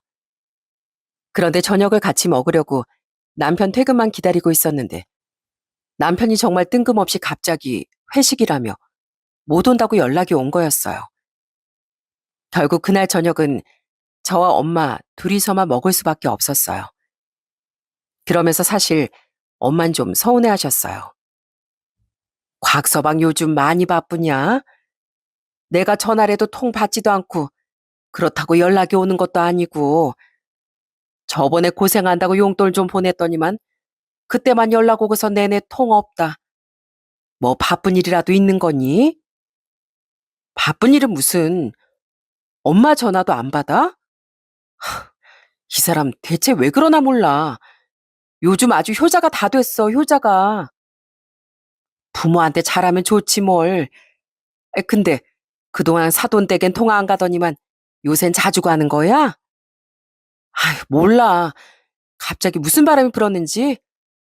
그런데 저녁을 같이 먹으려고 남편 퇴근만 기다리고 있었는데 남편이 정말 뜬금없이 갑자기 회식이라며 못 온다고 연락이 온 거였어요. 결국 그날 저녁은 저와 엄마 둘이서만 먹을 수밖에 없었어요. 그러면서 사실 엄만 좀 서운해 하셨어요. 곽서방 요즘 많이 바쁘냐? 내가 전화해도 통 받지도 않고 그렇다고 연락이 오는 것도 아니고 저번에 고생한다고 용돈 좀 보냈더니만 그때만 연락 오고서 내내 통 없다. 뭐 바쁜 일이라도 있는 거니? 바쁜 일은 무슨 엄마 전화도 안 받아? 이 사람 대체 왜 그러나 몰라. 요즘 아주 효자가 다 됐어, 효자가. 부모한테 잘하면 좋지 뭘. 근데 그동안 사돈댁엔 통화 안 가더니만 요샌 자주 가는 거야? 아휴, 몰라. 갑자기 무슨 바람이 불었는지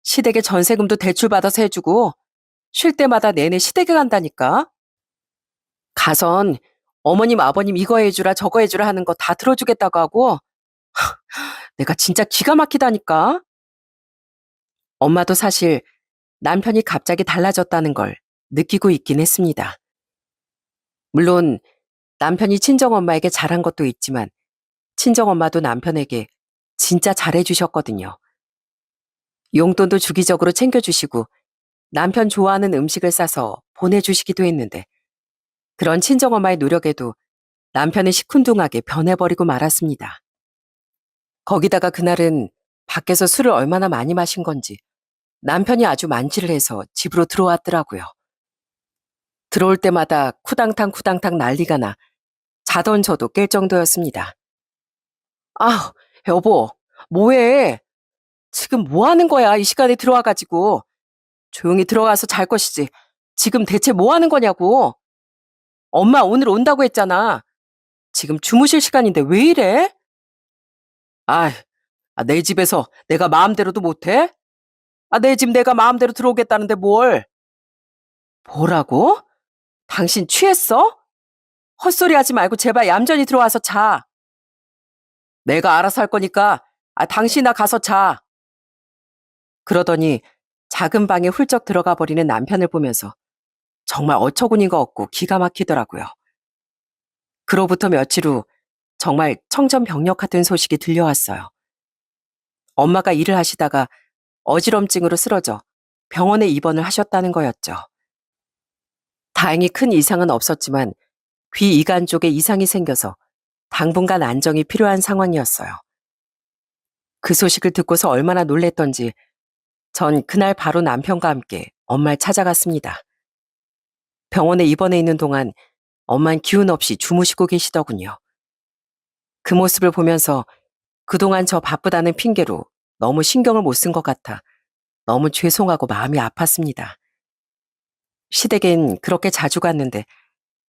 시댁에 전세금도 대출받아서 해주고 쉴 때마다 내내 시댁에 간다니까. 가선 어머님 아버님 이거 해주라 저거 해주라 하는 거 다 들어주겠다고 하고 내가 진짜 기가 막히다니까. 엄마도 사실 남편이 갑자기 달라졌다는 걸 느끼고 있긴 했습니다. 물론 남편이 친정엄마에게 잘한 것도 있지만 친정엄마도 남편에게 진짜 잘해주셨거든요. 용돈도 주기적으로 챙겨주시고 남편 좋아하는 음식을 싸서 보내주시기도 했는데 그런 친정엄마의 노력에도 남편은 시큰둥하게 변해버리고 말았습니다. 거기다가 그날은 밖에서 술을 얼마나 많이 마신 건지 남편이 아주 만취를 해서 집으로 들어왔더라고요. 들어올 때마다 쿠당탕 쿠당탕 난리가 나 자던 저도 깰 정도였습니다. 아, 여보, 뭐해? 지금 뭐 하는 거야? 이 시간에 들어와가지고. 조용히 들어가서 잘 것이지. 지금 대체 뭐 하는 거냐고. 엄마 오늘 온다고 했잖아. 지금 주무실 시간인데 왜 이래? 아, 내 집에서 내가 마음대로도 못해? 내 집 내가 마음대로 들어오겠다는데 뭘? 뭐라고? 당신 취했어? 헛소리 하지 말고 제발 얌전히 들어와서 자. 내가 알아서 할 거니까 당신아 가서 자. 그러더니 작은 방에 훌쩍 들어가 버리는 남편을 보면서 정말 어처구니가 없고 기가 막히더라고요. 그로부터 며칠 후 정말 청천벽력 같은 소식이 들려왔어요. 엄마가 일을 하시다가 어지럼증으로 쓰러져 병원에 입원을 하셨다는 거였죠. 다행히 큰 이상은 없었지만 귀 이간 쪽에 이상이 생겨서 당분간 안정이 필요한 상황이었어요. 그 소식을 듣고서 얼마나 놀랬던지 전 그날 바로 남편과 함께 엄마를 찾아갔습니다. 병원에 입원해 있는 동안 엄만 기운 없이 주무시고 계시더군요. 그 모습을 보면서 그동안 저 바쁘다는 핑계로 너무 신경을 못 쓴 것 같아 너무 죄송하고 마음이 아팠습니다. 시댁엔 그렇게 자주 갔는데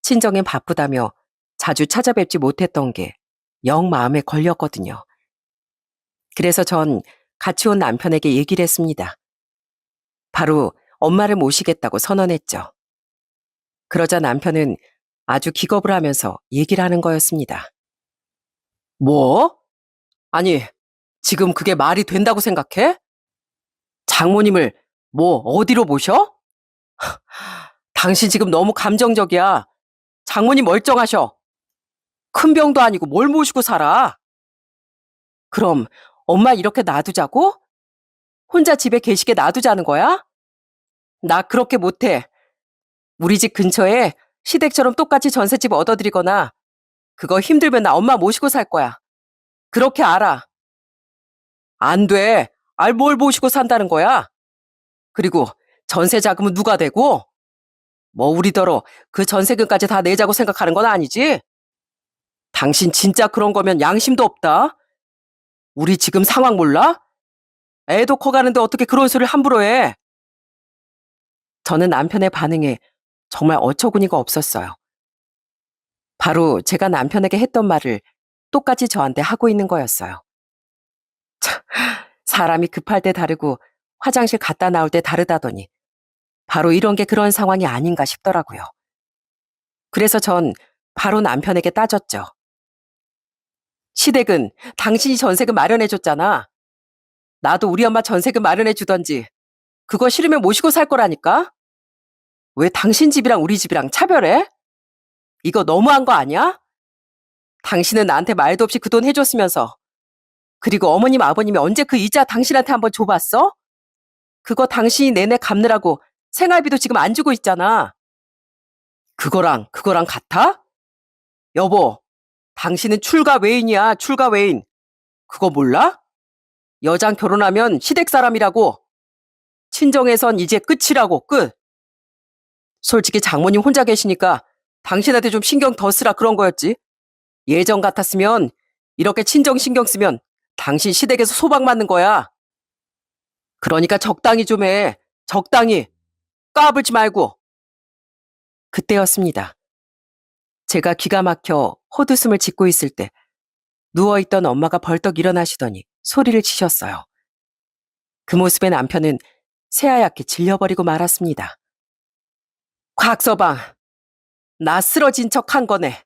친정엔 바쁘다며 자주 찾아뵙지 못했던 게 영 마음에 걸렸거든요. 그래서 전 같이 온 남편에게 얘기를 했습니다. 바로 엄마를 모시겠다고 선언했죠. 그러자 남편은 아주 기겁을 하면서 얘기를 하는 거였습니다. 뭐? 아니, 지금 그게 말이 된다고 생각해? 장모님을 뭐 어디로 모셔? 당신 지금 너무 감정적이야. 장모님 멀쩡하셔. 큰 병도 아니고 뭘 모시고 살아? 그럼 엄마 이렇게 놔두자고? 혼자 집에 계시게 놔두자는 거야? 나 그렇게 못해. 우리 집 근처에 시댁처럼 똑같이 전셋집 얻어드리거나 그거 힘들면 나 엄마 모시고 살 거야. 그렇게 알아. 안 돼. 뭘 모시고 산다는 거야? 그리고 전세 자금은 누가 대고? 뭐 우리더러 그 전세금까지 다 내자고 생각하는 건 아니지? 당신 진짜 그런 거면 양심도 없다. 우리 지금 상황 몰라? 애도 커가는데 어떻게 그런 소리를 함부로 해? 저는 남편의 반응에 정말 어처구니가 없었어요. 바로 제가 남편에게 했던 말을 똑같이 저한테 하고 있는 거였어요. 참, 사람이 급할 때 다르고 화장실 갔다 나올 때 다르다더니 바로 이런 게 그런 상황이 아닌가 싶더라고요. 그래서 전 바로 남편에게 따졌죠. 시댁은 당신이 전세금 마련해줬잖아. 나도 우리 엄마 전세금 마련해주던지 그거 싫으면 모시고 살 거라니까? 왜 당신 집이랑 우리 집이랑 차별해? 이거 너무한 거 아니야? 당신은 나한테 말도 없이 그 돈 해줬으면서. 그리고 어머님, 아버님이 언제 그 이자 당신한테 한번 줘봤어? 그거 당신이 내내 갚느라고 생활비도 지금 안 주고 있잖아. 그거랑 같아? 여보, 당신은 출가 외인이야, 출가 외인. 그거 몰라? 여장 결혼하면 시댁 사람이라고. 친정에선 이제 끝이라고, 끝. 솔직히 장모님 혼자 계시니까 당신한테 좀 신경 더 쓰라 그런 거였지. 예전 같았으면 이렇게 친정 신경 쓰면 당신 시댁에서 소박 맞는 거야. 그러니까 적당히 좀 해. 적당히. 까불지 말고. 그때였습니다. 제가 기가 막혀 헛웃음을 짓고 있을 때 누워있던 엄마가 벌떡 일어나시더니 소리를 치셨어요. 그 모습에 남편은 새하얗게 질려버리고 말았습니다. 곽서방, 나 쓰러진 척 한 거네.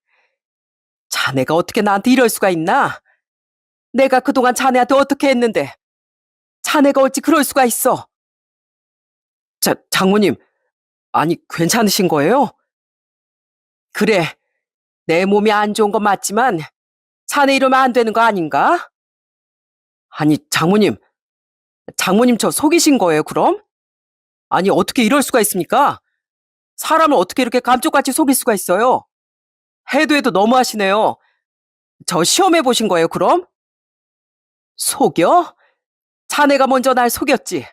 자네가 어떻게 나한테 이럴 수가 있나? 내가 그동안 자네한테 어떻게 했는데 자네가 어찌 그럴 수가 있어? 장모님, 아니 괜찮으신 거예요? 그래, 내 몸이 안 좋은 건 맞지만 자네 이러면 안 되는 거 아닌가? 아니 장모님 저 속이신 거예요 그럼? 아니 어떻게 이럴 수가 있습니까? 사람을 어떻게 이렇게 감쪽같이 속일 수가 있어요? 해도 너무하시네요. 저 시험해 보신 거예요 그럼? 속여? 자네가 먼저 날 속였지.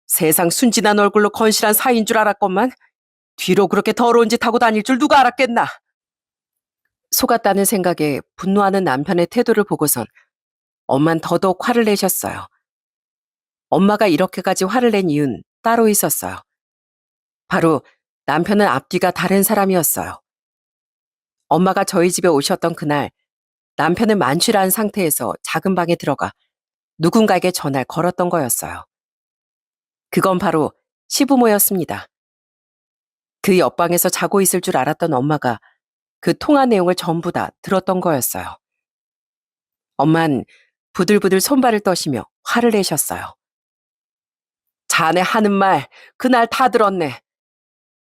세상 순진한 얼굴로 건실한 사이인 줄 알았건만 뒤로 그렇게 더러운 짓 하고 다닐 줄 누가 알았겠나. 속았다는 생각에 분노하는 남편의 태도를 보고선 엄만 더더욱 화를 내셨어요. 엄마가 이렇게까지 화를 낸 이유는 따로 있었어요. 바로 남편은 앞뒤가 다른 사람이었어요. 엄마가 저희 집에 오셨던 그날 남편은 만취한 상태에서 작은 방에 들어가 누군가에게 전화를 걸었던 거였어요. 그건 바로 시부모였습니다. 그 옆방에서 자고 있을 줄 알았던 엄마가 그 통화 내용을 전부 다 들었던 거였어요. 엄만 부들부들 손발을 떠시며 화를 내셨어요. 자네 하는 말 그날 다 들었네.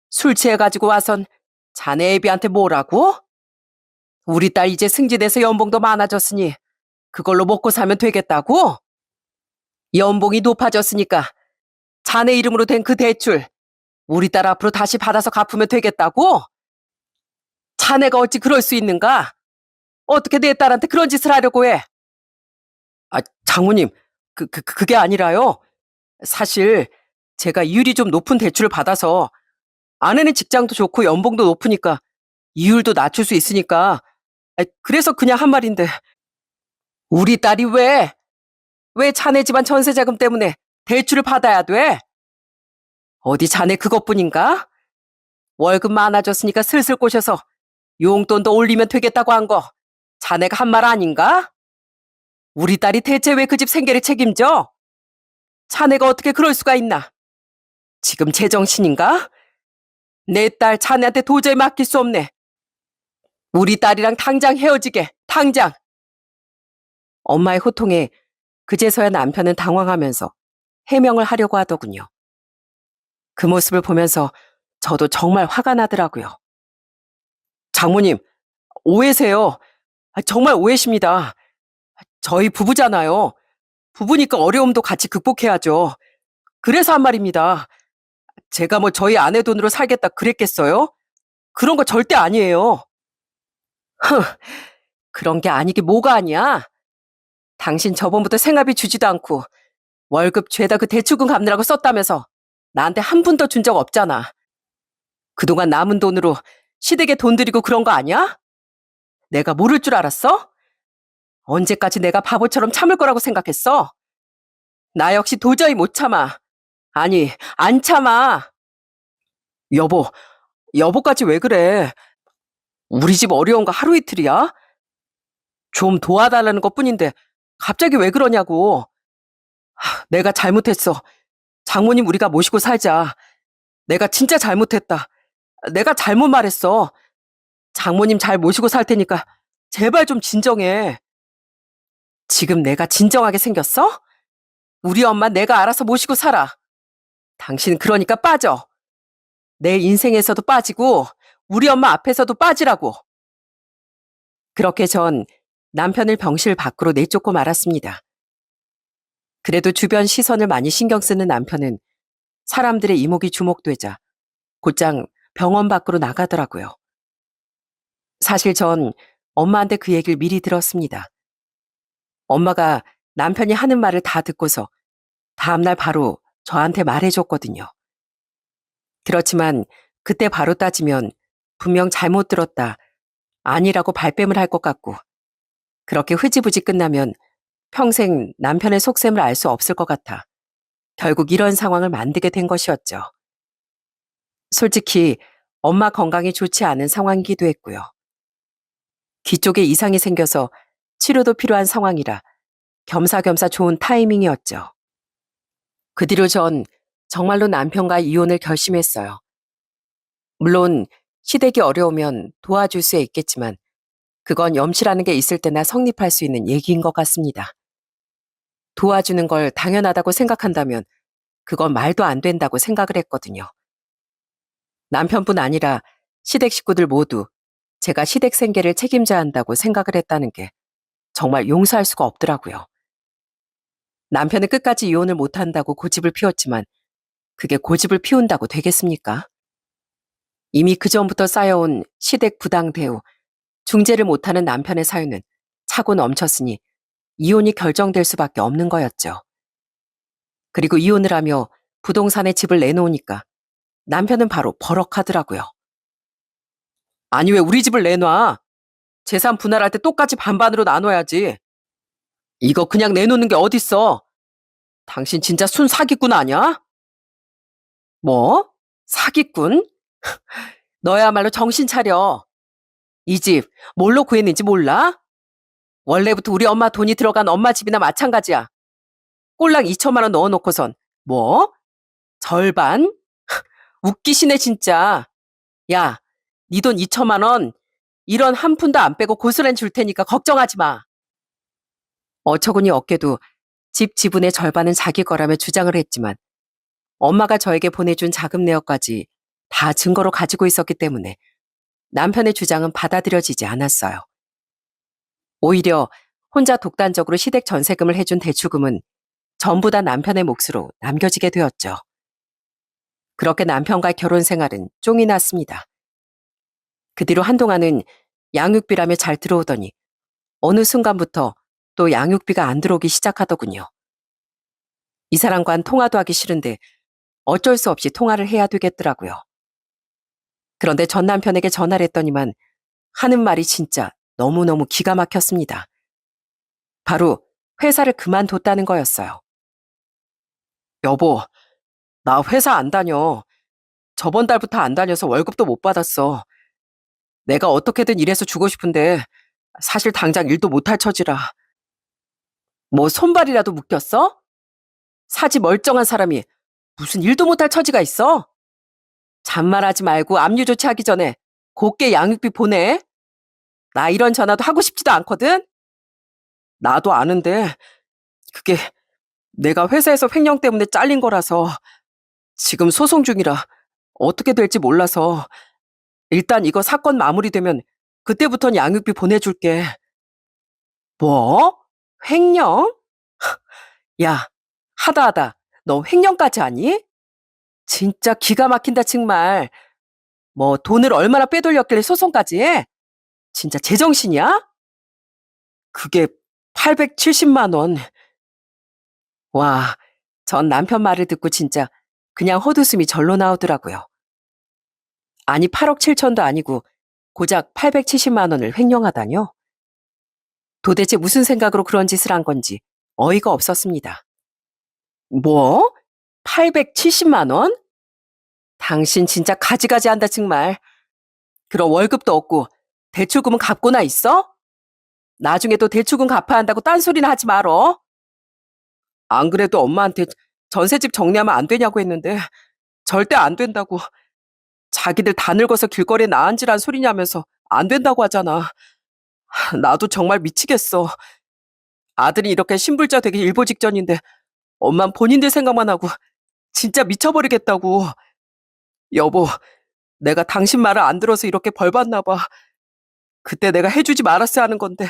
술 취해가지고 와선 자네 애비한테 뭐라고? 우리 딸 이제 승진해서 연봉도 많아졌으니 그걸로 먹고 살면 되겠다고? 연봉이 높아졌으니까 자네 이름으로 된 그 대출 우리 딸 앞으로 다시 받아서 갚으면 되겠다고? 자네가 어찌 그럴 수 있는가? 어떻게 내 딸한테 그런 짓을 하려고 해? 아, 장모님, 그게 아니라요. 사실 제가 이율이 좀 높은 대출을 받아서 아내는 직장도 좋고 연봉도 높으니까 이율도 낮출 수 있으니까 그래서 그냥 한 말인데 우리 딸이 왜 자네 집안 전세자금 때문에 대출을 받아야 돼? 어디 자네 그것뿐인가? 월급 많아졌으니까 슬슬 꼬셔서 용돈도 올리면 되겠다고 한 거 자네가 한 말 아닌가? 우리 딸이 대체 왜 그 집 생계를 책임져? 자네가 어떻게 그럴 수가 있나? 지금 제정신인가? 내 딸 자네한테 도저히 맡길 수 없네. 우리 딸이랑 당장 헤어지게, 당장. 엄마의 호통에 그제서야 남편은 당황하면서 해명을 하려고 하더군요. 그 모습을 보면서 저도 정말 화가 나더라고요. 장모님, 오해세요. 정말 오해십니다. 저희 부부잖아요. 부부니까 어려움도 같이 극복해야죠. 그래서 한 말입니다. 제가 뭐 저희 아내 돈으로 살겠다 그랬겠어요? 그런 거 절대 아니에요. 흥, 그런 게 아니게 뭐가 아니야? 당신 저번부터 생활비 주지도 않고 월급 죄다 그 대출금 갚느라고 썼다면서 나한테 한 푼도 준 적 없잖아. 그동안 남은 돈으로 시댁에 돈 들이고 그런 거 아니야? 내가 모를 줄 알았어? 언제까지 내가 바보처럼 참을 거라고 생각했어? 나 역시 도저히 못 참아. 아니, 안 참아. 여보, 여보까지 왜 그래? 우리 집 어려운 거 하루 이틀이야? 좀 도와달라는 것뿐인데 갑자기 왜 그러냐고. 내가 잘못했어. 장모님 우리가 모시고 살자. 내가 진짜 잘못했다. 내가 잘못 말했어. 장모님 잘 모시고 살 테니까 제발 좀 진정해. 지금 내가 진정하게 생겼어? 우리 엄마 내가 알아서 모시고 살아. 당신 그러니까 빠져. 내 인생에서도 빠지고 우리 엄마 앞에서도 빠지라고. 그렇게 전 남편을 병실 밖으로 내쫓고 말았습니다. 그래도 주변 시선을 많이 신경 쓰는 남편은 사람들의 이목이 주목되자 곧장 병원 밖으로 나가더라고요. 사실 전 엄마한테 그 얘기를 미리 들었습니다. 엄마가 남편이 하는 말을 다 듣고서 다음날 바로 저한테 말해줬거든요. 그렇지만 그때 바로 따지면 분명 잘못 들었다, 아니라고 발뺌을 할 것 같고 그렇게 흐지부지 끝나면 평생 남편의 속셈을 알 수 없을 것 같아 결국 이런 상황을 만들게 된 것이었죠. 솔직히 엄마 건강이 좋지 않은 상황이기도 했고요. 귀 쪽에 이상이 생겨서 치료도 필요한 상황이라 겸사겸사 좋은 타이밍이었죠. 그 뒤로 전 정말로 남편과 이혼을 결심했어요. 물론 시댁이 어려우면 도와줄 수 있겠지만 그건 염치라는 게 있을 때나 성립할 수 있는 얘기인 것 같습니다. 도와주는 걸 당연하다고 생각한다면 그건 말도 안 된다고 생각을 했거든요. 남편뿐 아니라 시댁 식구들 모두 제가 시댁 생계를 책임져야 한다고 생각을 했다는 게 정말 용서할 수가 없더라고요. 남편은 끝까지 이혼을 못한다고 고집을 피웠지만 그게 고집을 피운다고 되겠습니까? 이미 그전부터 쌓여온 시댁 부당 대우, 중재를 못하는 남편의 사유는 차고 넘쳤으니 이혼이 결정될 수밖에 없는 거였죠. 그리고 이혼을 하며 부동산에 집을 내놓으니까 남편은 바로 버럭하더라고요. 아니 왜 우리 집을 내놔? 재산 분할할 때 똑같이 반반으로 나눠야지. 이거 그냥 내놓는 게 어딨어? 당신 진짜 순 사기꾼 아니야? 뭐? 사기꾼? 너야말로 정신 차려. 이 집 뭘로 구했는지 몰라? 원래부터 우리 엄마 돈이 들어간 엄마 집이나 마찬가지야. 꼴랑 2천만 원 넣어놓고선 뭐? 절반? 웃기시네 진짜. 야, 네 돈 2천만 원 1원 한 푼도 안 빼고 고스란히 줄 테니까 걱정하지 마. 어처구니 없게도 집 지분의 절반은 자기 거라며 주장을 했지만 엄마가 저에게 보내준 자금 내역까지 다 증거로 가지고 있었기 때문에 남편의 주장은 받아들여지지 않았어요. 오히려 혼자 독단적으로 시댁 전세금을 해준 대출금은 전부 다 남편의 몫으로 남겨지게 되었죠. 그렇게 남편과의 결혼 생활은 쫑이 났습니다. 그 뒤로 한동안은 양육비라며 잘 들어오더니 어느 순간부터 또 양육비가 안 들어오기 시작하더군요. 이 사람과는 통화도 하기 싫은데 어쩔 수 없이 통화를 해야 되겠더라고요. 그런데 전 남편에게 전화를 했더니만 하는 말이 진짜 너무너무 기가 막혔습니다. 바로 회사를 그만뒀다는 거였어요. 여보, 나 회사 안 다녀. 저번 달부터 안 다녀서 월급도 못 받았어. 내가 어떻게든 일해서 주고 싶은데 사실 당장 일도 못할 처지라. 뭐 손발이라도 묶였어? 사지 멀쩡한 사람이 무슨 일도 못할 처지가 있어? 잔말하지 말고 압류 조치하기 전에 곱게 양육비 보내. 나 이런 전화도 하고 싶지도 않거든? 나도 아는데 그게 내가 회사에서 횡령 때문에 잘린 거라서 지금 소송 중이라 어떻게 될지 몰라서 일단 이거 사건 마무리되면 그때부터는 양육비 보내줄게. 뭐? 횡령? 야, 하다하다 너 횡령까지 하니? 진짜 기가 막힌다 정말. 뭐 돈을 얼마나 빼돌렸길래 소송까지 해? 진짜 제정신이야? 그게 870만 원. 와, 전 남편 말을 듣고 진짜 그냥 헛웃음이 절로 나오더라고요. 아니 8억 7천도 아니고 고작 870만 원을 횡령하다뇨? 도대체 무슨 생각으로 그런 짓을 한 건지 어이가 없었습니다. 뭐? 870만 원? 당신 진짜 가지가지 한다 정말. 그럼 월급도 없고 대출금은 갚고나 있어? 나중에 또 대출금 갚아야 한다고 딴소리나 하지 말어. 안 그래도 엄마한테 전셋집 정리하면 안 되냐고 했는데 절대 안 된다고. 자기들 다 늙어서 길거리에 나앉으란 소리냐면서 안 된다고 하잖아. 나도 정말 미치겠어. 아들이 이렇게 신불자 되기 일보 직전인데 엄만 본인들 생각만 하고 진짜 미쳐버리겠다고. 여보, 내가 당신 말을 안 들어서 이렇게 벌 받나 봐. 그때 내가 해주지 말았어야 하는 건데.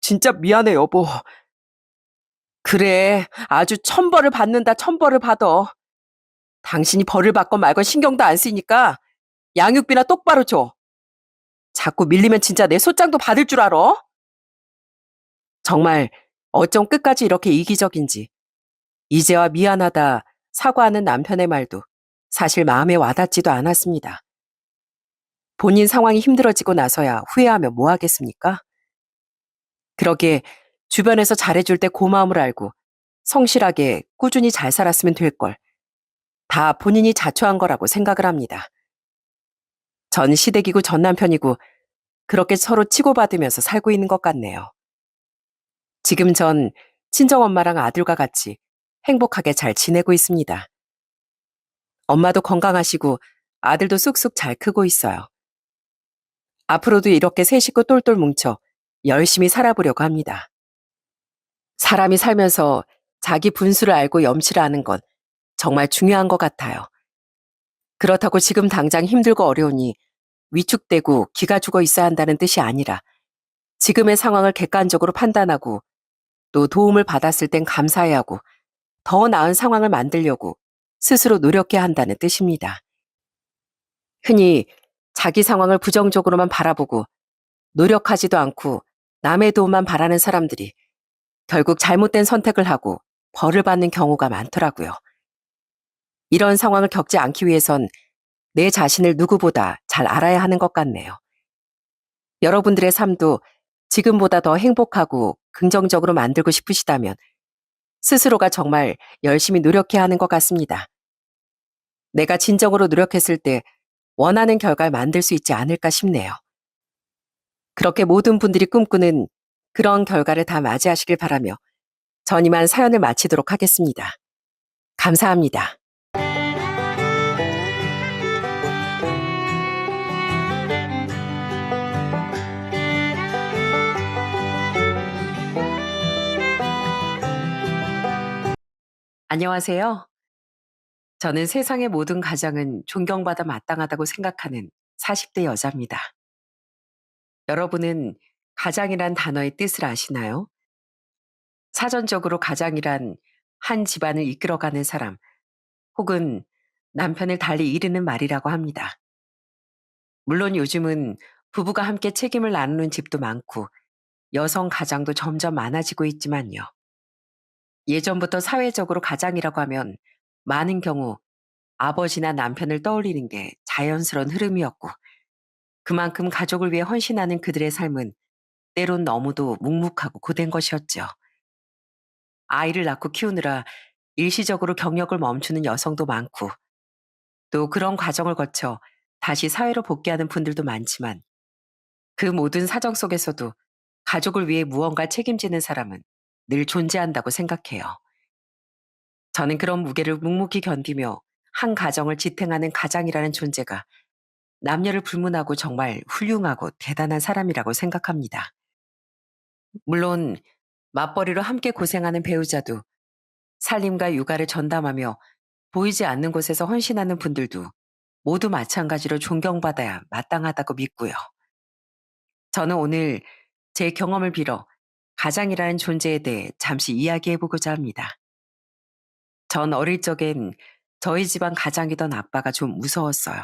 진짜 미안해, 여보. 그래, 아주 천벌을 받는다, 천벌을 받아. 당신이 벌을 받건 말건 신경도 안 쓰니까 양육비나 똑바로 줘. 자꾸 밀리면 진짜 내 소장도 받을 줄 알아? 정말 어쩜 끝까지 이렇게 이기적인지. 이제와 미안하다, 사과하는 남편의 말도 사실 마음에 와닿지도 않았습니다. 본인 상황이 힘들어지고 나서야 후회하면 뭐 하겠습니까? 그러게 주변에서 잘해줄 때 고마움을 알고 성실하게 꾸준히 잘 살았으면 될 걸. 다 본인이 자초한 거라고 생각을 합니다. 전 시댁이고 전 남편이고 그렇게 서로 치고받으면서 살고 있는 것 같네요. 지금 전 친정엄마랑 아들과 같이 행복하게 잘 지내고 있습니다. 엄마도 건강하시고 아들도 쑥쑥 잘 크고 있어요. 앞으로도 이렇게 세 식구 똘똘 뭉쳐 열심히 살아보려고 합니다. 사람이 살면서 자기 분수를 알고 염치를 아는 건 정말 중요한 것 같아요. 그렇다고 지금 당장 힘들고 어려우니 위축되고 기가 죽어 있어야 한다는 뜻이 아니라 지금의 상황을 객관적으로 판단하고 또 도움을 받았을 땐 감사해야 하고 더 나은 상황을 만들려고 스스로 노력해야 한다는 뜻입니다. 흔히 자기 상황을 부정적으로만 바라보고 노력하지도 않고 남의 도움만 바라는 사람들이 결국 잘못된 선택을 하고 벌을 받는 경우가 많더라고요. 이런 상황을 겪지 않기 위해선 내 자신을 누구보다 잘 알아야 하는 것 같네요. 여러분들의 삶도 지금보다 더 행복하고 긍정적으로 만들고 싶으시다면 스스로가 정말 열심히 노력해야 하는 것 같습니다. 내가 진정으로 노력했을 때 원하는 결과를 만들 수 있지 않을까 싶네요. 그렇게 모든 분들이 꿈꾸는 그런 결과를 다 맞이하시길 바라며 전 이만 사연을 마치도록 하겠습니다. 감사합니다. 안녕하세요. 저는 세상의 모든 가장은 존경받아 마땅하다고 생각하는 40대 여자입니다. 여러분은 가장이란 단어의 뜻을 아시나요? 사전적으로 가장이란 한 집안을 이끌어가는 사람 혹은 남편을 달리 이르는 말이라고 합니다. 물론 요즘은 부부가 함께 책임을 나누는 집도 많고 여성 가장도 점점 많아지고 있지만요. 예전부터 사회적으로 가장이라고 하면 많은 경우 아버지나 남편을 떠올리는 게 자연스러운 흐름이었고 그만큼 가족을 위해 헌신하는 그들의 삶은 때론 너무도 묵묵하고 고된 것이었죠. 아이를 낳고 키우느라 일시적으로 경력을 멈추는 여성도 많고 또 그런 과정을 거쳐 다시 사회로 복귀하는 분들도 많지만 그 모든 사정 속에서도 가족을 위해 무언가 책임지는 사람은 늘 존재한다고 생각해요. 저는 그런 무게를 묵묵히 견디며 한 가정을 지탱하는 가장이라는 존재가 남녀를 불문하고 정말 훌륭하고 대단한 사람이라고 생각합니다. 물론 맞벌이로 함께 고생하는 배우자도 살림과 육아를 전담하며 보이지 않는 곳에서 헌신하는 분들도 모두 마찬가지로 존경받아야 마땅하다고 믿고요. 저는 오늘 제 경험을 빌어 가장이라는 존재에 대해 잠시 이야기해보고자 합니다. 전 어릴 적엔 저희 집안 가장이던 아빠가 좀 무서웠어요.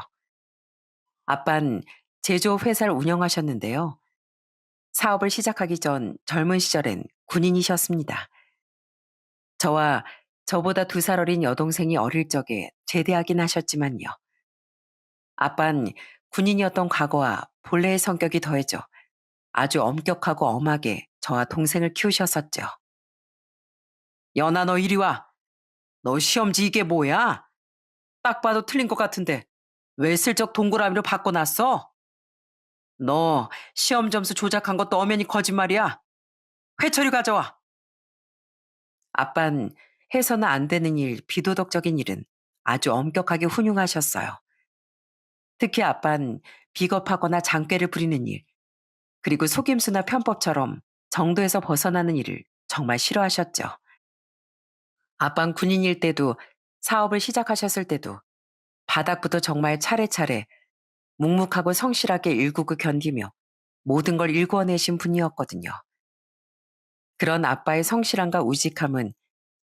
아빤 제조업 회사를 운영하셨는데요. 사업을 시작하기 전 젊은 시절엔 군인이셨습니다. 저와 저보다 2살 어린 여동생이 어릴 적에 제대하긴 하셨지만요. 아빤 군인이었던 과거와 본래의 성격이 더해져 아주 엄격하고 엄하게 저와 동생을 키우셨었죠. 연아 너 이리 와. 너 시험지 이게 뭐야? 딱 봐도 틀린 것 같은데 왜 슬쩍 동그라미로 바꿔놨어? 너 시험 점수 조작한 것도 엄연히 거짓말이야. 회초리 가져와. 아빤 해서는 안 되는 일, 비도덕적인 일은 아주 엄격하게 훈육하셨어요. 특히 아빤 비겁하거나 장꾀를 부리는 일, 그리고 속임수나 편법처럼 정도에서 벗어나는 일을 정말 싫어하셨죠. 아빤 군인일 때도 사업을 시작하셨을 때도 바닥부터 정말 차례차례 묵묵하고 성실하게 일구고 견디며 모든 걸 일궈내신 분이었거든요. 그런 아빠의 성실함과 우직함은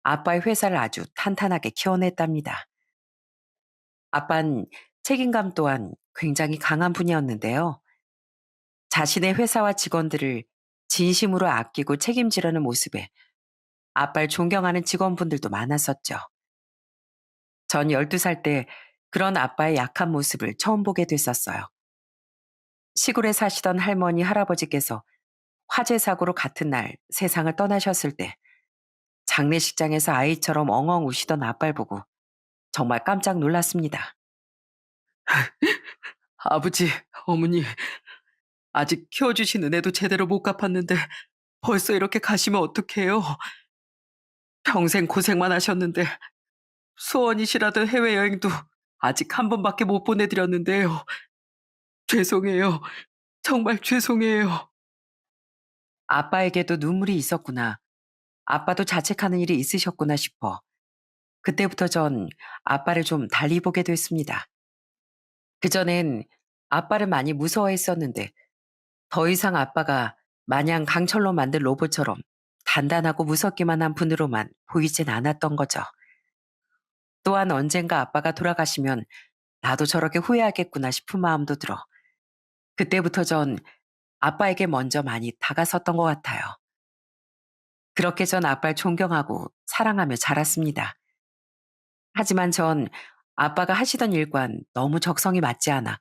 아빠의 회사를 아주 탄탄하게 키워냈답니다. 아빠는 책임감 또한 굉장히 강한 분이었는데요. 자신의 회사와 직원들을 진심으로 아끼고 책임지려는 모습에 아빠를 존경하는 직원분들도 많았었죠. 전 12살 때 그런 아빠의 약한 모습을 처음 보게 됐었어요. 시골에 사시던 할머니, 할아버지께서 화재 사고로 같은 날 세상을 떠나셨을 때 장례식장에서 아이처럼 엉엉 우시던 아빠를 보고 정말 깜짝 놀랐습니다. 아버지, 어머니, 아직 키워주신 은혜도 제대로 못 갚았는데 벌써 이렇게 가시면 어떡해요? 평생 고생만 하셨는데 소원이시라던 해외여행도 아직 한 번밖에 못 보내드렸는데요. 죄송해요. 정말 죄송해요. 아빠에게도 눈물이 있었구나. 아빠도 자책하는 일이 있으셨구나 싶어. 그때부터 전 아빠를 좀 달리 보게 됐습니다. 그전엔 아빠를 많이 무서워했었는데 더 이상 아빠가 마냥 강철로 만든 로봇처럼 단단하고 무섭기만 한 분으로만 보이진 않았던 거죠. 또한 언젠가 아빠가 돌아가시면 나도 저렇게 후회하겠구나 싶은 마음도 들어 그때부터 전 아빠에게 먼저 많이 다가섰던 것 같아요. 그렇게 전 아빠를 존경하고 사랑하며 자랐습니다. 하지만 전 아빠가 하시던 일과는 너무 적성이 맞지 않아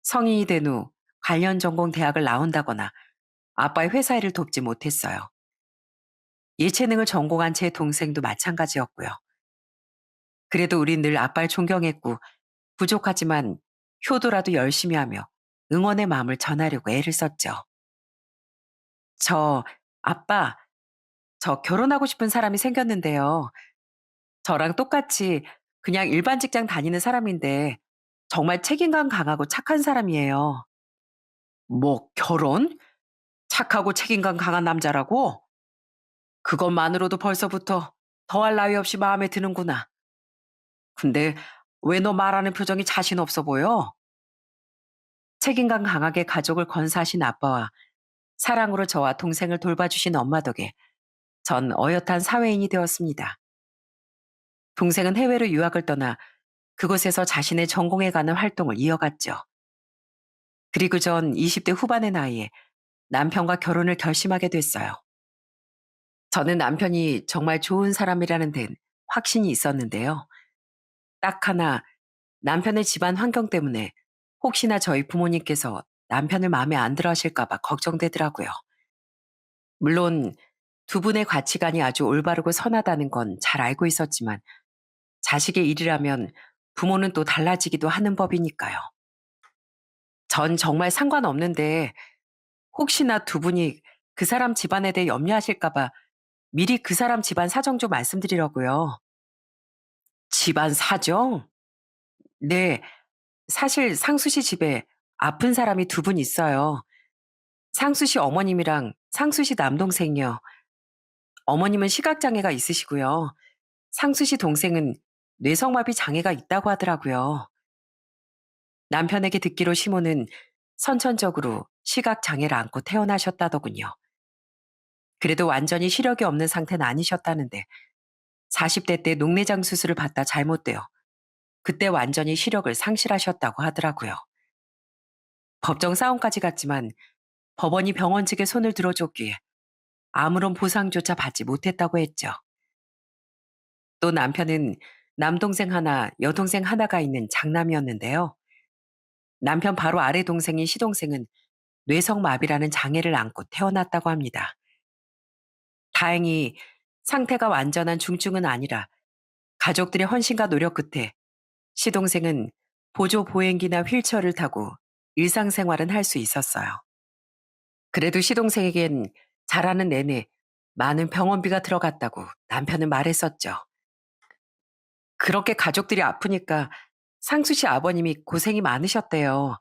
성인이 된 후 관련 전공 대학을 나온다거나 아빠의 회사 일을 돕지 못했어요. 예체능을 전공한 제 동생도 마찬가지였고요. 그래도 우린 늘 아빠를 존경했고 부족하지만 효도라도 열심히 하며 응원의 마음을 전하려고 애를 썼죠. 저, 아빠, 저 결혼하고 싶은 사람이 생겼는데요. 저랑 똑같이 그냥 일반 직장 다니는 사람인데 정말 책임감 강하고 착한 사람이에요. 뭐, 결혼? 착하고 책임감 강한 남자라고? 그것만으로도 벌써부터 더할 나위 없이 마음에 드는구나. 근데 왜 너 말하는 표정이 자신 없어 보여? 책임감 강하게 가족을 건사하신 아빠와 사랑으로 저와 동생을 돌봐주신 엄마 덕에 전 어엿한 사회인이 되었습니다. 동생은 해외로 유학을 떠나 그곳에서 자신의 전공에 관한 활동을 이어갔죠. 그리고 전 20대 후반의 나이에 남편과 결혼을 결심하게 됐어요. 저는 남편이 정말 좋은 사람이라는 데는 확신이 있었는데요. 딱 하나 남편의 집안 환경 때문에 혹시나 저희 부모님께서 남편을 마음에 안 들어 하실까봐 걱정되더라고요. 물론 두 분의 가치관이 아주 올바르고 선하다는 건 잘 알고 있었지만 자식의 일이라면 부모는 또 달라지기도 하는 법이니까요. 전 정말 상관없는데 혹시나 두 분이 그 사람 집안에 대해 염려하실까봐 미리 그 사람 집안 사정 좀 말씀드리려고요. 집안 사정? 네, 사실 상수 씨 집에 아픈 사람이 두 분 있어요. 상수 씨 어머님이랑 상수 씨 남동생이요. 어머님은 시각장애가 있으시고요. 상수 씨 동생은 뇌성마비 장애가 있다고 하더라고요. 남편에게 듣기로 시모는 선천적으로 시각장애를 안고 태어나셨다더군요. 그래도 완전히 시력이 없는 상태는 아니셨다는데 40대 때 녹내장 수술을 받다 잘못되어 그때 완전히 시력을 상실하셨다고 하더라고요. 법정 싸움까지 갔지만 법원이 병원 측에 손을 들어줬기에 아무런 보상조차 받지 못했다고 했죠. 또 남편은 남동생 하나, 여동생 하나가 있는 장남이었는데요. 남편 바로 아래 동생인 시동생은 뇌성마비라는 장애를 안고 태어났다고 합니다. 다행히 상태가 완전한 중증은 아니라 가족들의 헌신과 노력 끝에 시동생은 보조 보행기나 휠체어를 타고 일상생활은 할 수 있었어요. 그래도 시동생에겐 자라는 내내 많은 병원비가 들어갔다고 남편은 말했었죠. 그렇게 가족들이 아프니까 상수 씨 아버님이 고생이 많으셨대요.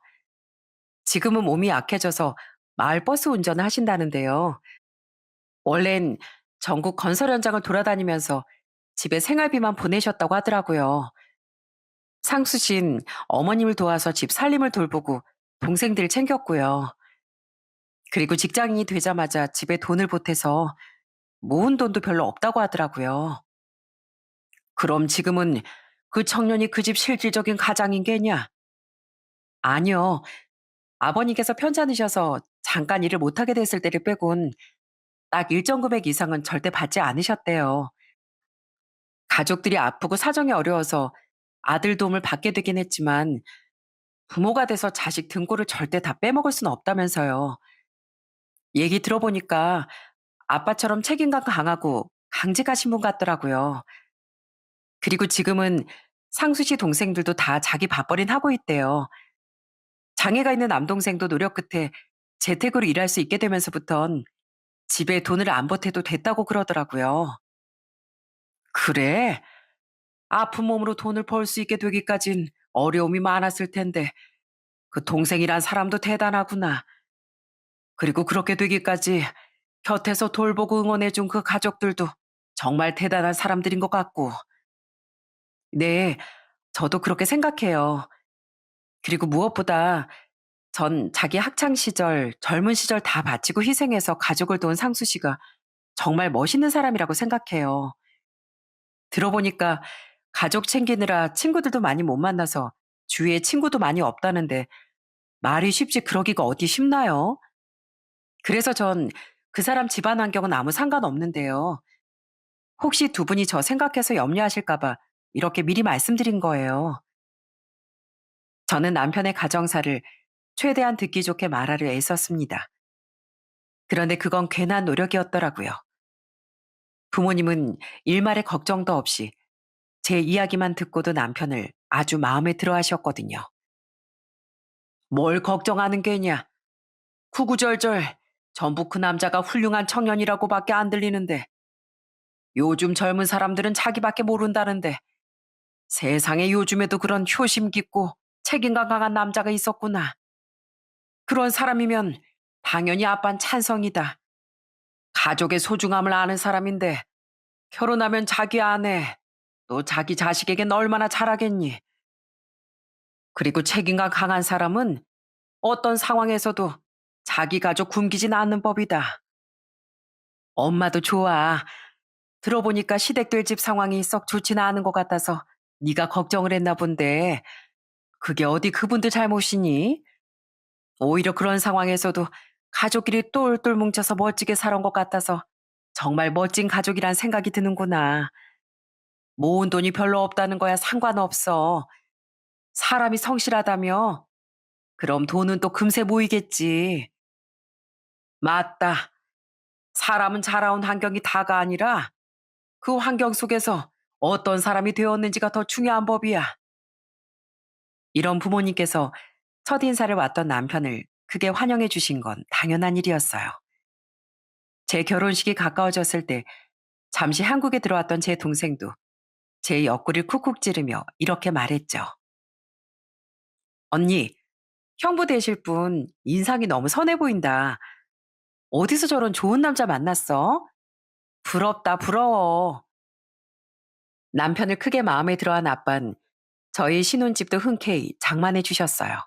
지금은 몸이 약해져서 마을 버스 운전을 하신다는데요. 원래는 전국 건설 현장을 돌아다니면서 집에 생활비만 보내셨다고 하더라고요. 상수신 어머님을 도와서 집 살림을 돌보고 동생들 챙겼고요. 그리고 직장인이 되자마자 집에 돈을 보태서 모은 돈도 별로 없다고 하더라고요. 그럼 지금은 그 청년이 그 집 실질적인 가장인 게냐? 아니요. 아버님께서 편찮으셔서 잠깐 일을 못하게 됐을 때를 빼곤 딱 일정 금액 이상은 절대 받지 않으셨대요. 가족들이 아프고 사정이 어려워서 아들 도움을 받게 되긴 했지만 부모가 돼서 자식 등골을 절대 다 빼먹을 수는 없다면서요. 얘기 들어보니까 아빠처럼 책임감 강하고 강직하신 분 같더라고요. 그리고 지금은 상수 씨 동생들도 다 자기 밥벌이는 하고 있대요. 장애가 있는 남동생도 노력 끝에 재택으로 일할 수 있게 되면서부턴 집에 돈을 안 보태도 됐다고 그러더라고요. 그래? 아픈 몸으로 돈을 벌 수 있게 되기까진 어려움이 많았을 텐데 그 동생이란 사람도 대단하구나. 그리고 그렇게 되기까지 곁에서 돌보고 응원해준 그 가족들도 정말 대단한 사람들인 것 같고. 네, 저도 그렇게 생각해요. 그리고 무엇보다 전 자기 학창 시절, 젊은 시절 다 바치고 희생해서 가족을 도운 상수 씨가 정말 멋있는 사람이라고 생각해요. 들어보니까 가족 챙기느라 친구들도 많이 못 만나서 주위에 친구도 많이 없다는데 말이 쉽지 그러기가 어디 쉽나요? 그래서 전 그 사람 집안 환경은 아무 상관없는데요. 혹시 두 분이 저 생각해서 염려하실까봐 이렇게 미리 말씀드린 거예요. 저는 남편의 가정사를 최대한 듣기 좋게 말하려 애썼습니다. 그런데 그건 괜한 노력이었더라고요. 부모님은 일말의 걱정도 없이 제 이야기만 듣고도 남편을 아주 마음에 들어 하셨거든요. 뭘 걱정하는 게냐? 구구절절 전부 그 남자가 훌륭한 청년이라고밖에 안 들리는데 요즘 젊은 사람들은 자기밖에 모른다는데 세상에 요즘에도 그런 효심 깊고 책임감 강한 남자가 있었구나. 그런 사람이면 당연히 아빤 찬성이다. 가족의 소중함을 아는 사람인데 결혼하면 자기 아내, 또 자기 자식에겐 얼마나 잘하겠니? 그리고 책임감 강한 사람은 어떤 상황에서도 자기 가족 굶기진 않는 법이다. 엄마도 좋아. 들어보니까 시댁될 집 상황이 썩 좋지는 않은 것 같아서 네가 걱정을 했나 본데 그게 어디 그분들 잘못이니? 오히려 그런 상황에서도 가족끼리 똘똘 뭉쳐서 멋지게 살아온 것 같아서 정말 멋진 가족이란 생각이 드는구나. 모은 돈이 별로 없다는 거야 상관없어. 사람이 성실하다며? 그럼 돈은 또 금세 모이겠지. 맞다. 사람은 자라온 환경이 다가 아니라 그 환경 속에서 어떤 사람이 되었는지가 더 중요한 법이야. 이런 부모님께서 첫인사를 왔던 남편을 크게 환영해 주신 건 당연한 일이었어요. 제 결혼식이 가까워졌을 때 잠시 한국에 들어왔던 제 동생도 제 옆구리를 쿡쿡 찌르며 이렇게 말했죠. 언니, 형부 되실 분 인상이 너무 선해 보인다. 어디서 저런 좋은 남자 만났어? 부럽다, 부러워. 남편을 크게 마음에 들어한 아빤 저희 신혼집도 흔쾌히 장만해 주셨어요.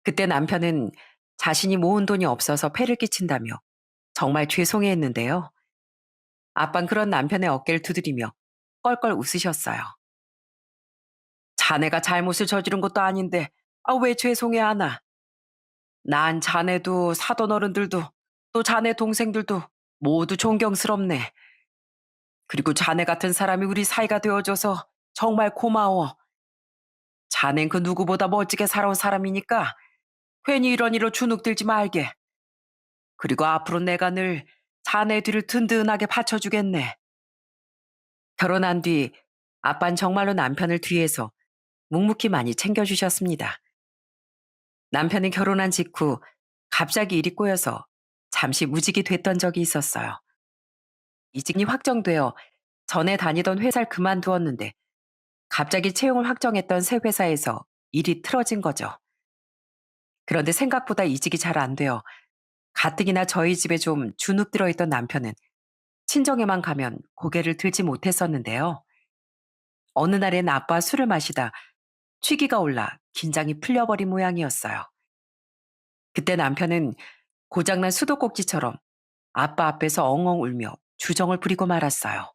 그때 남편은 자신이 모은 돈이 없어서 폐를 끼친다며 정말 죄송해했는데요. 아빤 그런 남편의 어깨를 두드리며 껄껄 웃으셨어요. 자네가 잘못을 저지른 것도 아닌데 왜 죄송해하나? 난 자네도 사돈 어른들도 또 자네 동생들도 모두 존경스럽네. 그리고 자네 같은 사람이 우리 사이가 되어줘서 정말 고마워. 자넨 그 누구보다 멋지게 살아온 사람이니까 괜히 이런 일로 주눅들지 말게. 그리고 앞으로 내가 늘 자네 뒤를 든든하게 받쳐주겠네. 결혼한 뒤 아빤 정말로 남편을 뒤에서 묵묵히 많이 챙겨주셨습니다. 남편이 결혼한 직후 갑자기 일이 꼬여서 잠시 무직이 됐던 적이 있었어요. 이직이 확정되어 전에 다니던 회사를 그만두었는데 갑자기 채용을 확정했던 새 회사에서 일이 틀어진 거죠. 그런데 생각보다 이직이 잘 안 되어 가뜩이나 저희 집에 좀 주눅 들어 있던 남편은 친정에만 가면 고개를 들지 못했었는데요. 어느 날엔 아빠 술을 마시다 취기가 올라 긴장이 풀려버린 모양이었어요. 그때 남편은 고장난 수도꼭지처럼 아빠 앞에서 엉엉 울며 주정을 부리고 말았어요.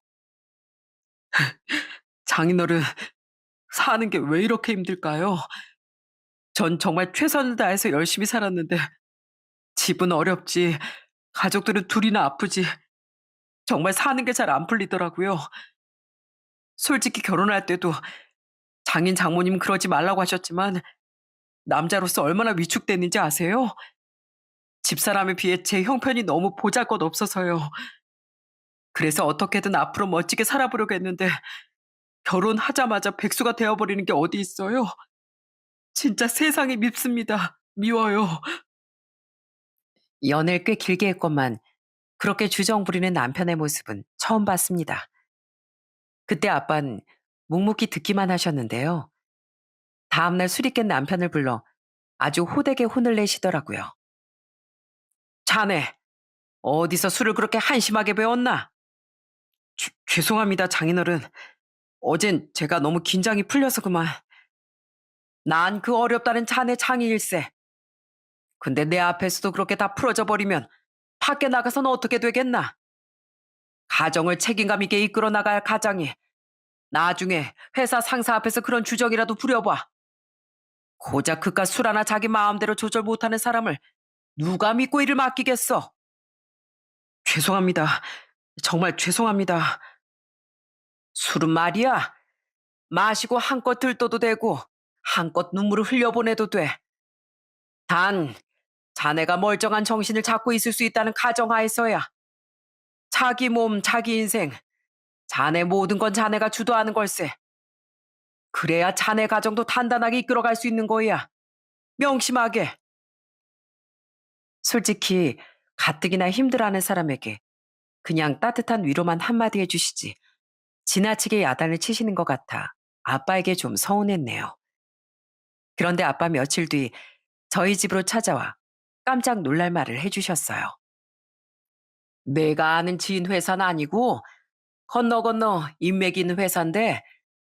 장인어른, 사는 게 왜 이렇게 힘들까요? 전 정말 최선을 다해서 열심히 살았는데 집은 어렵지, 가족들은 둘이나 아프지. 정말 사는 게 잘 안 풀리더라고요. 솔직히 결혼할 때도 장인 장모님 그러지 말라고 하셨지만 남자로서 얼마나 위축됐는지 아세요? 집사람에 비해 제 형편이 너무 보잘것없어서요. 그래서 어떻게든 앞으로 멋지게 살아보려고 했는데 결혼하자마자 백수가 되어버리는 게 어디 있어요? 진짜 세상이 밉습니다. 미워요. 연애를 꽤 길게 했건만 그렇게 주정 부리는 남편의 모습은 처음 봤습니다. 그때 아빤 묵묵히 듣기만 하셨는데요. 다음날 술이 깬 남편을 불러 아주 호되게 혼을 내시더라고요. 자네, 어디서 술을 그렇게 한심하게 배웠나? 죄송합니다, 장인어른. 어젠 제가 너무 긴장이 풀려서 그만. 난 그 어렵다는 자네 장이일세. 근데 내 앞에서도 그렇게 다 풀어져 버리면 밖에 나가서는 어떻게 되겠나? 가정을 책임감 있게 이끌어 나갈 가장이 나중에 회사 상사 앞에서 그런 주정이라도 부려봐. 고작 그깟 술 하나 자기 마음대로 조절 못하는 사람을 누가 믿고 일을 맡기겠어? 죄송합니다. 정말 죄송합니다. 술은 말이야. 마시고 한껏 들떠도 되고 한껏 눈물을 흘려보내도 돼. 단 자네가 멀쩡한 정신을 잡고 있을 수 있다는 가정하에서야. 자기 몸, 자기 인생, 자네 모든 건 자네가 주도하는 걸세. 그래야 자네 가정도 단단하게 이끌어갈 수 있는 거야. 명심하게. 솔직히 가뜩이나 힘들어하는 사람에게 그냥 따뜻한 위로만 한마디 해주시지 지나치게 야단을 치시는 것 같아 아빠에게 좀 서운했네요. 그런데 아빠 며칠 뒤 저희 집으로 찾아와 깜짝 놀랄 말을 해주셨어요. 내가 아는 지인 회사는 아니고 건너 건너 인맥 있는 회사인데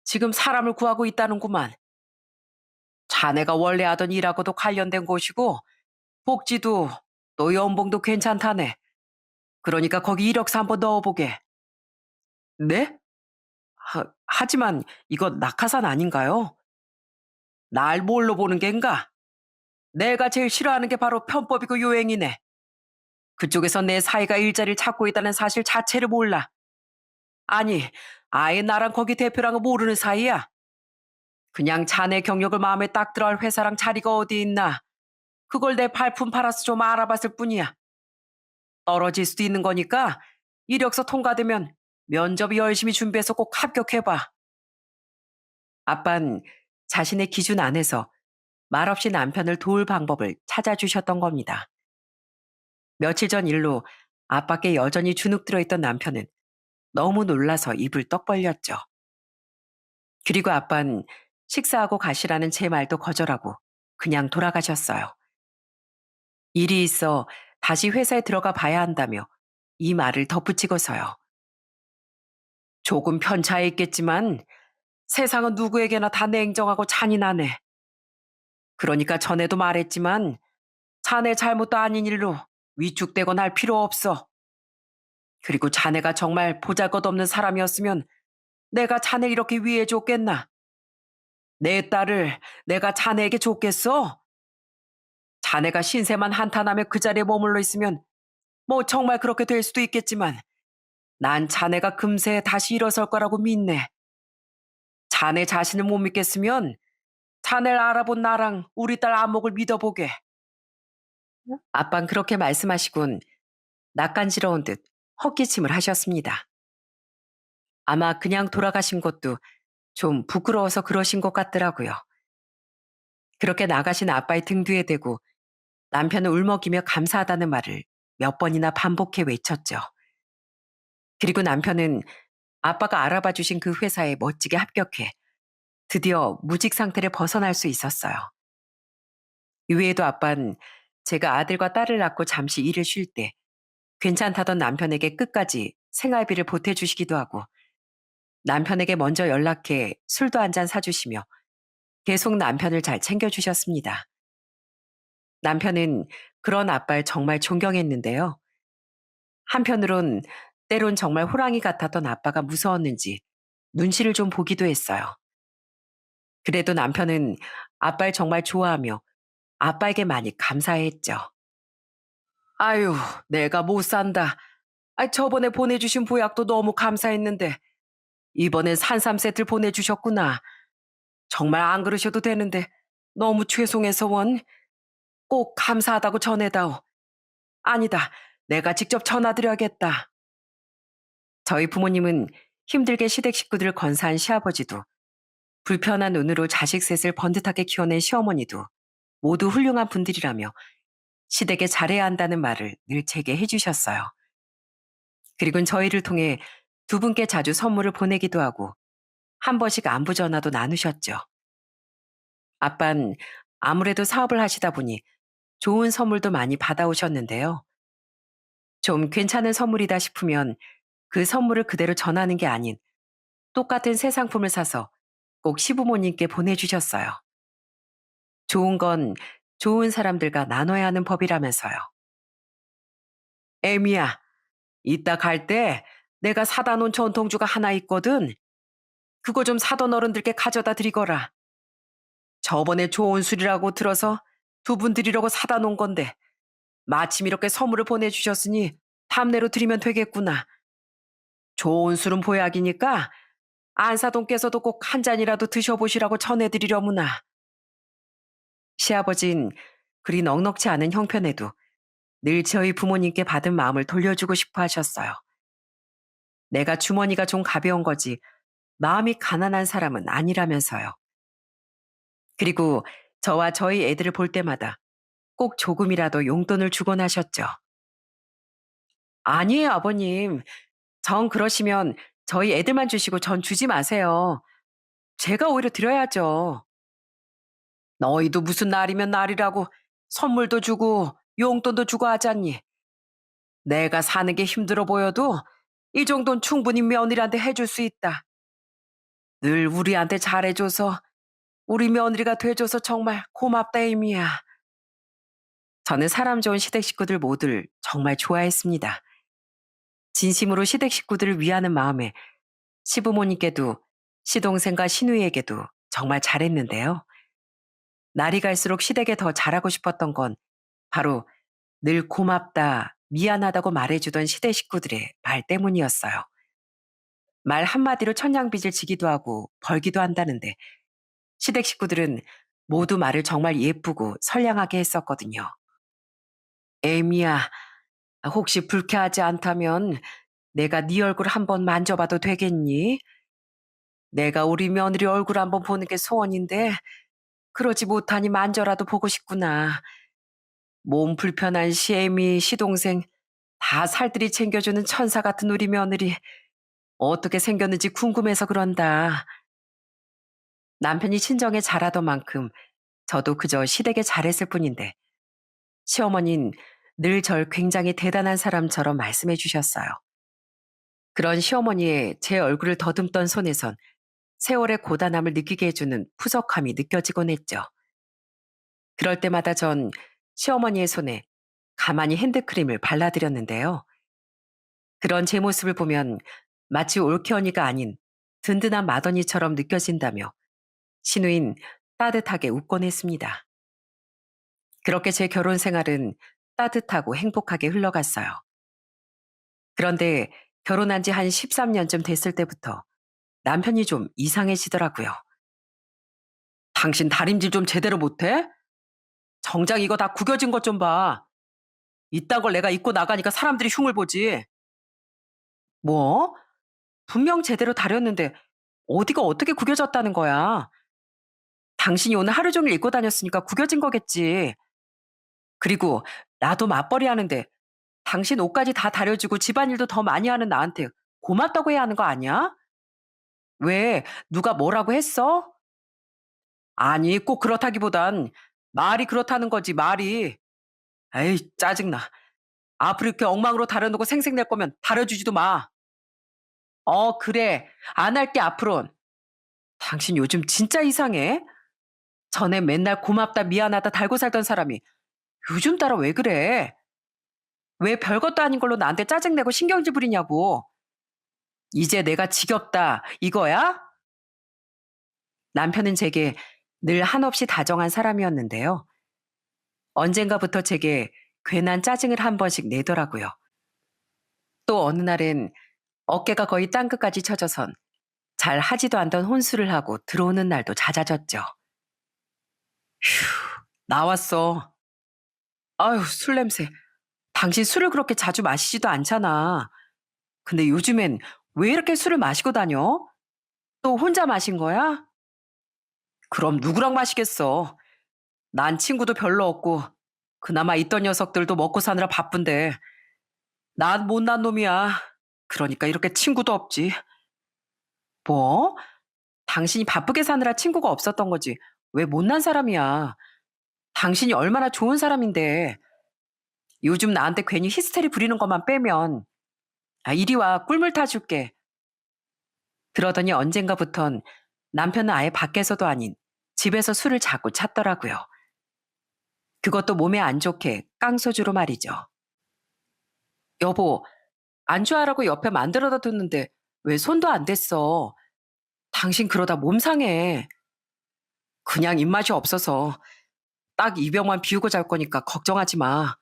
지금 사람을 구하고 있다는구만. 자네가 원래 하던 일하고도 관련된 곳이고 복지도 또 연봉도 괜찮다네. 그러니까 거기 이력서 한번 넣어보게. 네? 하지만 이거 낙하산 아닌가요? 날 뭘로 보는 겐가? 내가 제일 싫어하는 게 바로 편법이고 요행이네. 그쪽에서 내 사이가 일자리를 찾고 있다는 사실 자체를 몰라. 아니, 아예 나랑 거기 대표랑은 모르는 사이야. 그냥 자네 경력을 마음에 딱 들어할 회사랑 자리가 어디 있나. 그걸 내 발품 팔아서 좀 알아봤을 뿐이야. 떨어질 수도 있는 거니까 이력서 통과되면 면접 열심히 준비해서 꼭 합격해봐. 아빤 자신의 기준 안에서 말없이 남편을 도울 방법을 찾아주셨던 겁니다. 며칠 전 일로 아빠께 여전히 주눅 들어있던 남편은 너무 놀라서 입을 떡 벌렸죠. 그리고 아빤 식사하고 가시라는 제 말도 거절하고 그냥 돌아가셨어요. 일이 있어 다시 회사에 들어가 봐야 한다며 이 말을 덧붙이고서요. 조금 편차해 있겠지만 세상은 누구에게나 다 냉정하고 잔인하네. 그러니까 전에도 말했지만 자네 잘못도 아닌 일로 위축되곤 할 필요 없어. 그리고 자네가 정말 보잘것없는 사람이었으면 내가 자네 이렇게 위해줬겠나? 내 딸을 내가 자네에게 줬겠어? 자네가 신세만 한탄하며 그 자리에 머물러 있으면 뭐 정말 그렇게 될 수도 있겠지만 난 자네가 금세 다시 일어설 거라고 믿네. 자네 자신을 못 믿겠으면 자네를 알아본 나랑 우리 딸 안목을 믿어보게. 아빤 그렇게 말씀하시곤 낯간지러운 듯 헛기침을 하셨습니다. 아마 그냥 돌아가신 것도 좀 부끄러워서 그러신 것 같더라고요. 그렇게 나가신 아빠의 등 뒤에 대고 남편은 울먹이며 감사하다는 말을 몇 번이나 반복해 외쳤죠. 그리고 남편은 아빠가 알아봐 주신 그 회사에 멋지게 합격해 드디어 무직 상태를 벗어날 수 있었어요. 이외에도 아빠는 제가 아들과 딸을 낳고 잠시 일을 쉴 때 괜찮다던 남편에게 끝까지 생활비를 보태주시기도 하고 남편에게 먼저 연락해 술도 한 잔 사주시며 계속 남편을 잘 챙겨주셨습니다. 남편은 그런 아빠를 정말 존경했는데요. 한편으론 때론 정말 호랑이 같았던 아빠가 무서웠는지 눈치를 좀 보기도 했어요. 그래도 남편은 아빠를 정말 좋아하며 아빠에게 많이 감사해했죠. 아유, 내가 못 산다. 저번에 보내주신 보약도 너무 감사했는데 이번엔 산삼 세트를 보내주셨구나. 정말 안 그러셔도 되는데 너무 죄송해서 원. 꼭 감사하다고 전해다오. 아니다, 내가 직접 전화드려야겠다. 저희 부모님은 힘들게 시댁 식구들을 건사한 시아버지도 불편한 눈으로 자식 셋을 번듯하게 키워낸 시어머니도 모두 훌륭한 분들이라며 시댁에 잘해야 한다는 말을 늘 제게 해주셨어요. 그리고 저희를 통해 두 분께 자주 선물을 보내기도 하고 한 번씩 안부 전화도 나누셨죠. 아빤 아무래도 사업을 하시다 보니 좋은 선물도 많이 받아오셨는데요. 좀 괜찮은 선물이다 싶으면 그 선물을 그대로 전하는 게 아닌 똑같은 새 상품을 사서 꼭 시부모님께 보내주셨어요. 좋은 건 좋은 사람들과 나눠야 하는 법이라면서요. 애미야, 이따 갈 때 내가 사다 놓은 전통주가 하나 있거든. 그거 좀 사돈 어른들께 가져다 드리거라. 저번에 좋은 술이라고 들어서 두 분 드리려고 사다 놓은 건데 마침 이렇게 선물을 보내주셨으니 답내로 드리면 되겠구나. 좋은 술은 보약이니까 안사돈께서도 꼭 한 잔이라도 드셔보시라고 전해드리려무나. 시아버진 그리 넉넉지 않은 형편에도 늘 저희 부모님께 받은 마음을 돌려주고 싶어 하셨어요. 내가 주머니가 좀 가벼운 거지 마음이 가난한 사람은 아니라면서요. 그리고 저와 저희 애들을 볼 때마다 꼭 조금이라도 용돈을 주곤 하셨죠. 아니에요, 아버님. 정 그러시면 저희 애들만 주시고 전 주지 마세요. 제가 오히려 드려야죠. 너희도 무슨 날이면 날이라고 선물도 주고 용돈도 주고 하잖니. 내가 사는 게 힘들어 보여도 이 정도는 충분히 며느리한테 해줄 수 있다. 늘 우리한테 잘해줘서 우리 며느리가 돼줘서 정말 고맙다 이미야. 저는 사람 좋은 시댁 식구들 모두를 정말 좋아했습니다. 진심으로 시댁 식구들을 위하는 마음에 시부모님께도 시동생과 시누이에게도 정말 잘했는데요. 날이 갈수록 시댁에 더 잘하고 싶었던 건 바로 늘 고맙다, 미안하다고 말해주던 시댁 식구들의 말 때문이었어요. 말 한마디로 천냥빚을 지기도 하고 벌기도 한다는데 시댁 식구들은 모두 말을 정말 예쁘고 선량하게 했었거든요. 애미야, 혹시 불쾌하지 않다면 내가 네 얼굴 한번 만져봐도 되겠니? 내가 우리 며느리 얼굴 한번 보는 게 소원인데 그러지 못하니 만져라도 보고 싶구나. 몸 불편한 시애미, 시동생 다 살들이 챙겨주는 천사 같은 우리 며느리 어떻게 생겼는지 궁금해서 그런다. 남편이 친정에 잘하던 만큼 저도 그저 시댁에 잘했을 뿐인데 시어머니는 늘 절 굉장히 대단한 사람처럼 말씀해 주셨어요. 그런 시어머니의 제 얼굴을 더듬던 손에선 세월의 고단함을 느끼게 해주는 푸석함이 느껴지곤 했죠. 그럴 때마다 전 시어머니의 손에 가만히 핸드크림을 발라드렸는데요. 그런 제 모습을 보면 마치 올케 언니가 아닌 든든한 맏언니처럼 느껴진다며 시누인 따뜻하게 웃곤 했습니다. 그렇게 제 결혼 생활은 따뜻하고 행복하게 흘러갔어요. 그런데 결혼한 지 한 13년쯤 됐을 때부터 남편이 좀 이상해지더라고요. 당신 다림질 좀 제대로 못해? 정장 이거 다 구겨진 것 좀 봐. 이딴 걸 내가 입고 나가니까 사람들이 흉을 보지. 뭐? 분명 제대로 다렸는데 어디가 어떻게 구겨졌다는 거야? 당신이 오늘 하루 종일 입고 다녔으니까 구겨진 거겠지. 그리고 나도 맞벌이 하는데 당신 옷까지 다 다려주고 집안일도 더 많이 하는 나한테 고맙다고 해야 하는 거 아니야? 왜? 누가 뭐라고 했어? 아니, 꼭 그렇다기보단 말이 그렇다는 거지, 말이. 에이, 짜증나. 앞으로 이렇게 엉망으로 다려놓고 생색낼 거면 다려주지도 마. 그래. 안 할게, 앞으론. 당신 요즘 진짜 이상해. 전에 맨날 고맙다, 미안하다 달고 살던 사람이 요즘 따라 왜 그래? 왜 별것도 아닌 걸로 나한테 짜증내고 신경질 부리냐고. 이제 내가 지겹다, 이거야? 남편은 제게 늘 한없이 다정한 사람이었는데요. 언젠가부터 제게 괜한 짜증을 한 번씩 내더라고요. 또 어느 날엔 어깨가 거의 땅끝까지 쳐져선 잘 하지도 않던 혼술을 하고 들어오는 날도 잦아졌죠. 휴, 나왔어. 아유, 술 냄새. 당신 술을 그렇게 자주 마시지도 않잖아. 근데 요즘엔 왜 이렇게 술을 마시고 다녀? 또 혼자 마신 거야? 그럼 누구랑 마시겠어? 난 친구도 별로 없고, 그나마 있던 녀석들도 먹고 사느라 바쁜데, 난 못난 놈이야. 그러니까 이렇게 친구도 없지. 뭐? 당신이 바쁘게 사느라 친구가 없었던 거지. 왜 못난 사람이야? 당신이 얼마나 좋은 사람인데, 요즘 나한테 괜히 히스테리 부리는 것만 빼면, 이리 와, 꿀물 타줄게. 그러더니 언젠가부턴 남편은 아예 밖에서도 아닌 집에서 술을 자꾸 찾더라고요. 그것도 몸에 안 좋게 깡소주로 말이죠. 여보, 안주하라고 옆에 만들어다 뒀는데 왜 손도 안 댔어? 당신 그러다 몸 상해. 그냥 입맛이 없어서 딱 이 병만 비우고 잘 거니까 걱정하지 마.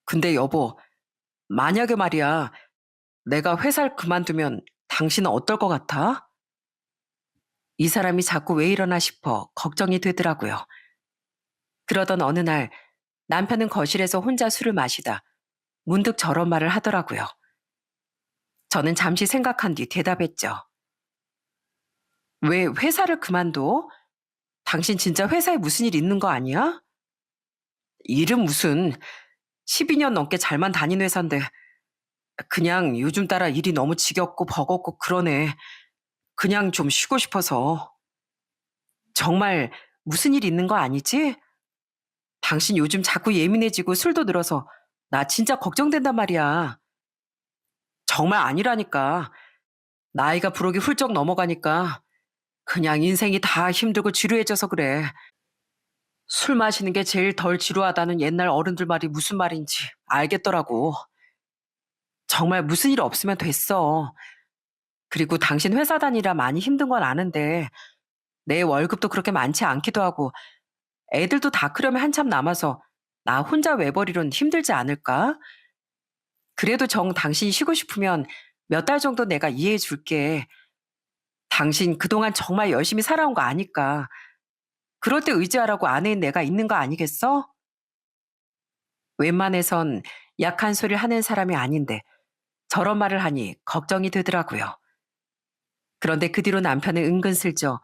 근데 여보, 만약에 말이야, 내가 회사를 그만두면 당신은 어떨 것 같아? 이 사람이 자꾸 왜 이러나 싶어 걱정이 되더라고요. 그러던 어느 날 남편은 거실에서 혼자 술을 마시다 문득 저런 말을 하더라고요. 저는 잠시 생각한 뒤 대답했죠. 왜 회사를 그만둬? 당신 진짜 회사에 무슨 일 있는 거 아니야? 일은 무슨 12년 넘게 잘만 다닌 회사인데 그냥 요즘 따라 일이 너무 지겹고 버겁고 그러네. 그냥 좀 쉬고 싶어서. 정말 무슨 일 있는 거 아니지? 당신 요즘 자꾸 예민해지고 술도 늘어서 나 진짜 걱정된단 말이야. 정말 아니라니까. 나이가 부록이 훌쩍 넘어가니까 그냥 인생이 다 힘들고 지루해져서 그래. 술 마시는 게 제일 덜 지루하다는 옛날 어른들 말이 무슨 말인지 알겠더라고. 정말 무슨 일 없으면 됐어. 그리고 당신 회사 다니라 많이 힘든 건 아는데 내 월급도 그렇게 많지 않기도 하고 애들도 다 크려면 한참 남아서 나 혼자 외벌이론 힘들지 않을까? 그래도 정 당신이 쉬고 싶으면 몇 달 정도 내가 이해해 줄게. 당신 그동안 정말 열심히 살아온 거 아니까. 그럴 때 의지하라고 아내인 내가 있는 거 아니겠어? 웬만해선 약한 소리를 하는 사람이 아닌데 저런 말을 하니 걱정이 되더라고요. 그런데 그 뒤로 남편은 은근슬쩍